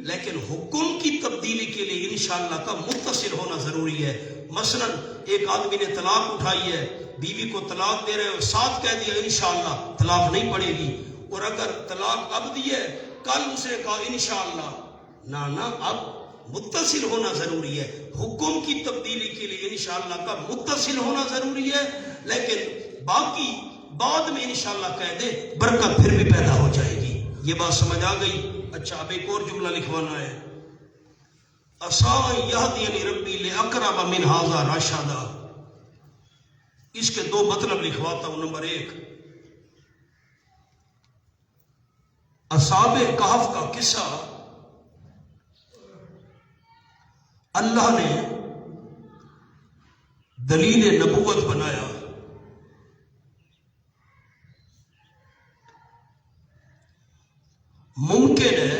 لیکن حکم کی تبدیلی کے لیے انشاءاللہ کا متصل ہونا ضروری ہے. مثلا ایک آدمی نے طلاق اٹھائی ہے، بیوی کو طلاق دے رہے ہو، ساتھ کہہ دیا انشاءاللہ طلاق نہیں پڑے گی. اور اگر طلاق اب دی ہے، کل اس نے کہا انشاءاللہ، نہ اب متصل ہونا ضروری ہے. حکم کی تبدیلی کے لیے انشاءاللہ کا متصل ہونا ضروری ہے، لیکن باقی بعد میں انشاءاللہ کہہ دے برکت پھر بھی پیدا ہو جائے گی. یہ بات سمجھ آ گئی؟ اچھا اب ایک اور جملہ لکھوانا ہے. عسیٰ یہدینی ربی لاقرب من ھذا رشدا. اس کے دو مطلب لکھواتا ہوں. نمبر ایک، اصحاب کہف کا قصہ اللہ نے دلیل نبوت بنایا. ممکن ہے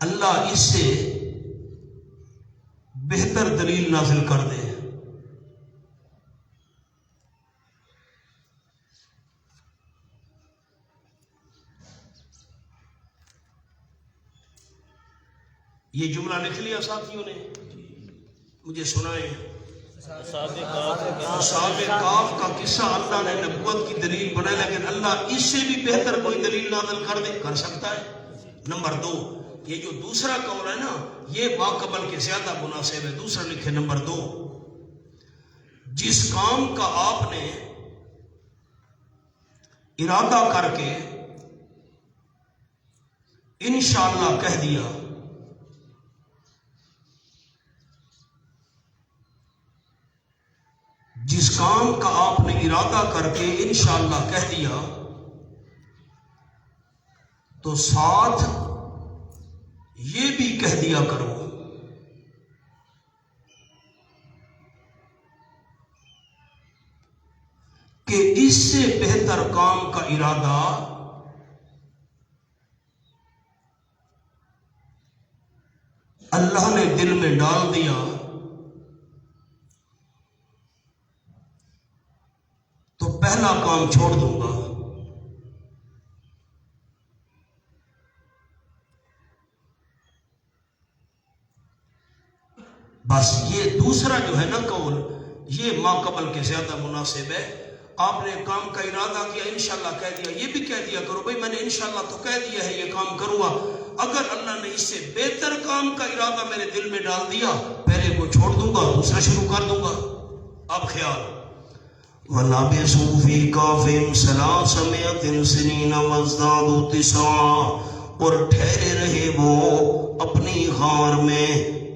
اللہ اس سے بہتر دلیل نازل کر دے. یہ جملہ لکھ لیا ساتھیوں نے؟ مجھے سنائیں۔ اصحاب کاف کا قصہ اللہ نے نبوت کی دلیل بنایا، لیکن اللہ اس سے بھی بہتر کوئی دلیل نازل کر سکتا ہے۔ نمبر 2، یہ جو دوسرا قول ہے نا، یہ ماقبل کے زیادہ مناسب ہے۔ دوسرا لکھے نمبر 2، جس کام کا آپ نے ارادہ کر کے انشاءاللہ کہہ دیا، جس کام کا آپ نے ارادہ کر کے انشاءاللہ کہہ دیا تو ساتھ یہ بھی کہہ دیا کرو کہ اس سے بہتر کام کا ارادہ اللہ نے دل میں ڈال دیا تو پہلا کام چھوڑ دوں گا۔ بس یہ دوسرا جو ہے نا قول، یہ ماقبل کے زیادہ مناسب ہے۔ آپ نے کام کا ارادہ کیا، انشاءاللہ کہہ دیا، یہ بھی کہہ دیا کرو بھئی میں نے انشاءاللہ تو کہہ دیا ہے یہ کام کروں گا، اگر اللہ نے اس سے بہتر کام کا ارادہ میرے دل میں ڈال دیا، پہلے کو چھوڑ دوں گا، دوسرا شروع کر دوں گا۔ اب خیال، وَلَبِثُوا فِي كَهْفِهِمْ 300 سِنِينَ وَازْدَادُوا تِسْعًا، اور ٹھہرے رہے وہ اپنی غار میں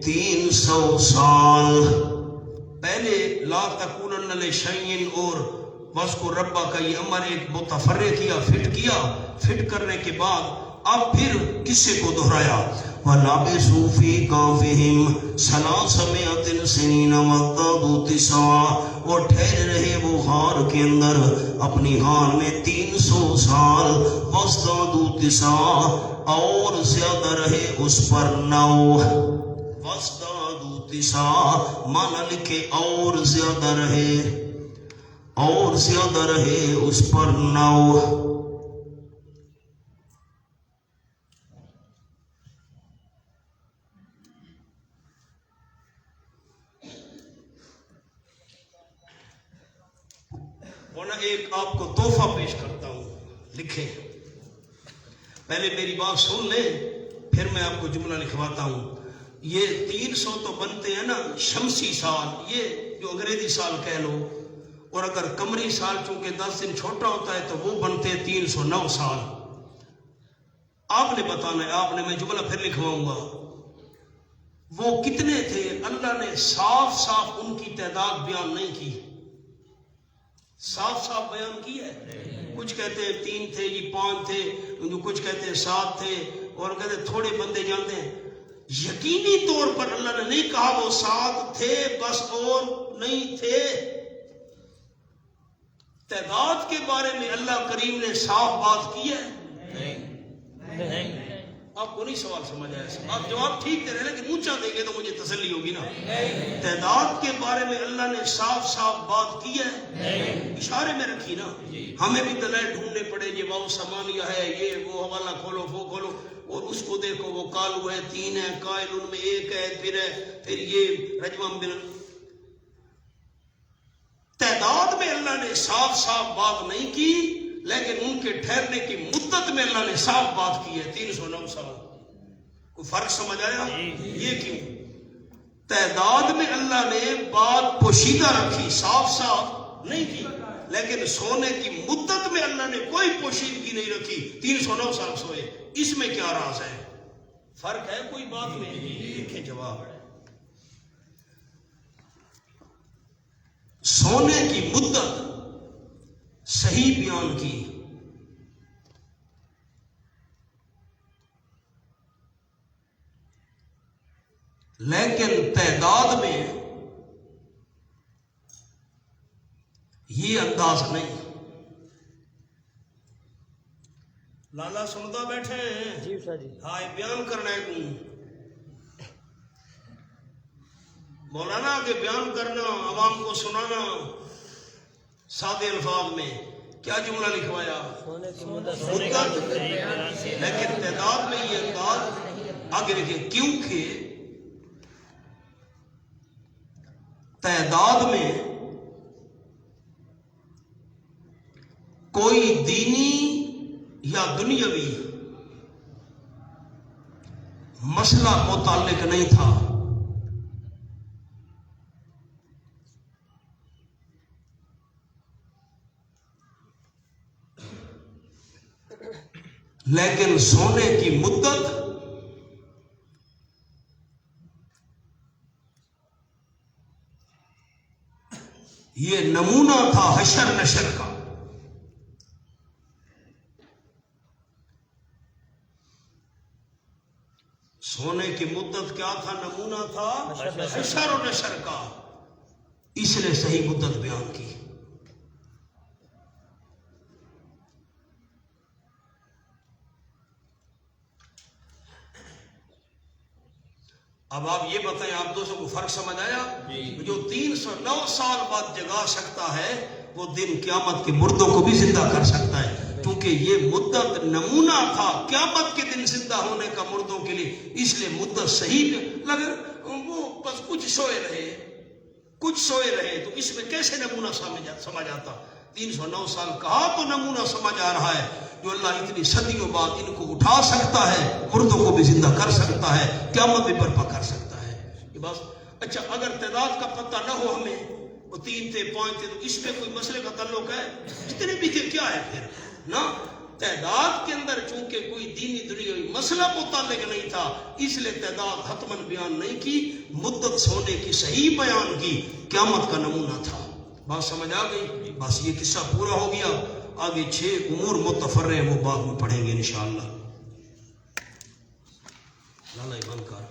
300 سال۔ پہلے لا تَكُونَنَّ لِشَيْءٍ اور وَاذْكُرْ رَبَّكَ یہ امر ایک متفرع کیا، فٹ کرنے کے بعد اب پھر کسے کو دہرایا، وَلَبِثُوا فِي كَهْفِهِمْ 300 سِنِينَ وَازْدَادُوا تِسْعًا، اور ٹھہرے رہے وہ غار کے اندر اپنی غار میں 300 سال، وَازْدَادُوا تِسْعًا، اور زیادہ رہے اس پر 9۔ وَازْدَادُوا تِسْعًا معنی لکھے اور زیادہ رہے اس پر 9۔ ایک آپ کو تحفہ پیش کرتا ہوں، لکھیں، پہلے میری بات سن لیں پھر میں آپ کو جملہ لکھواتا ہوں۔ یہ 300 تو بنتے ہیں نا شمسی سال، یہ جو انگریزی سال کہہ لو، اور اگر قمری سال چونکہ 10 دن چھوٹا ہوتا ہے تو وہ بنتے 309 سال۔ آپ نے بتانا ہے، آپ نے، میں جملہ پھر لکھواؤں گا۔ وہ کتنے تھے اللہ نے صاف ان کی تعداد بیان نہیں کی، صاف بیان کی ہے۔ کچھ کہتے ہیں 3 تھے، جی 5 تھے، کچھ کہتے ہیں 7 تھے، اور کہتے ہیں تھوڑے بندے جانتے ہیں۔ یقینی طور پر اللہ نے نہیں کہا وہ 7 تھے بس اور نہیں تھے۔ تعداد کے بارے میں اللہ کریم نے صاف بات کی ہے؟ نہیں۔ آپ کو نہیں سوال سمجھ آیا؟ آپ جواب ٹھیک دے رہے ہیں لیکن اونچا دیں گے تو مجھے تسلی ہوگی نا۔ تعداد کے بارے میں اللہ نے صاف بات کی ہے؟ اشارے میں رکھی نا۔ ہمیں بھی دلائل ڈھونڈنے پڑے، یہ واو سمانیہ ہے، یہ وہ حوالہ کھولو وہ کھولو، اور اس کو دیکھو وہ کالو ہے، 3 ہے، قائل ان میں 1 ہے، پھر یہ رجمم بن۔ تعداد میں اللہ نے صاف بات نہیں کی، لیکن ان کے ٹھہرنے کی مدت میں اللہ نے صاف بات کی ہے، 309 سال۔ کوئی فرق سمجھ آیا؟ یہ کیوں؟ تعداد میں اللہ نے بات پوشیدہ رکھی، صاف نہیں کی، لیکن سونے کی مدت میں اللہ نے کوئی پوشیدگی نہیں رکھی، 309 سال سوئے۔ اس میں کیا راز ہے؟ فرق ہے کوئی بات میں؟ دیکھیں جواب ہے، سونے کی مدت صحیح بیان کی، لیکن تعداد میں یہ انداز نہیں۔ لالا سنتا بیٹھے ہیں؟ جی سر جی۔ ہاں بیان کرنا ہے تم مولانا کے بیان کرنا، عوام کو سنانا سادے الفاظ میں۔ کیا جملہ لکھوایا؟ سونے کی مدت، لیکن تعداد میں یہ انداز آگے دیکھیں کیونکہ تعداد میں کوئی دینی یا دنیاوی مسئلہ متعلق نہیں تھا، لیکن سونے کی مدت یہ نمونہ تھا حشر نشر کا۔ سونے کی مدت کیا تھا؟ نمونہ تھا حشر و نشر کا، اس نے صحیح مدت بیان کی۔ اب آپ یہ بتائیں، آپ دوستوں کو فرق سمجھ آیا؟ جو 309 سال بعد جگا سکتا ہے وہ دن قیامت کے مردوں کو بھی زندہ کر سکتا ہے، کیونکہ یہ مدت نمونہ تھا قیامت کے دن زندہ ہونے کا مردوں کے لیے، اس لیے مدت صحیح لگے۔ وہ بس کچھ سوئے رہے تو اس میں کیسے نمونہ سمجھ آتا؟ 309 سال کہا تو نمونہ سمجھ آ رہا ہے، جو اللہ اتنی صدیوں بعد ان کو اٹھا سکتا ہے، مردوں کو بھی زندہ کر سکتا ہے، قیامت بھی برپا کر سکتا ہے۔ یہ بس اچھا، اگر تعداد کا پتہ نہ ہو ہمیں، وہ 3 تھے 5 تھے، تو اس میں کوئی مسئلے کا تعلق ہے؟ جتنے بھی تھے کیا ہے پھر نا؟ تعداد کے اندر چونکہ کوئی دینی دنیاوی مسئلہ متعلق نہیں تھا، اس لیے تعداد حتماً بیان نہیں کی، مدت سونے کی صحیح بیان کی، قیامت کا نمونہ تھا۔ بات سمجھ آ گئی؟ بس یہ قصہ پورا ہو گیا۔ آگے 6 امور متفرع وہ بعد میں پڑھیں گے انشاءاللہ۔ لالا بند کر۔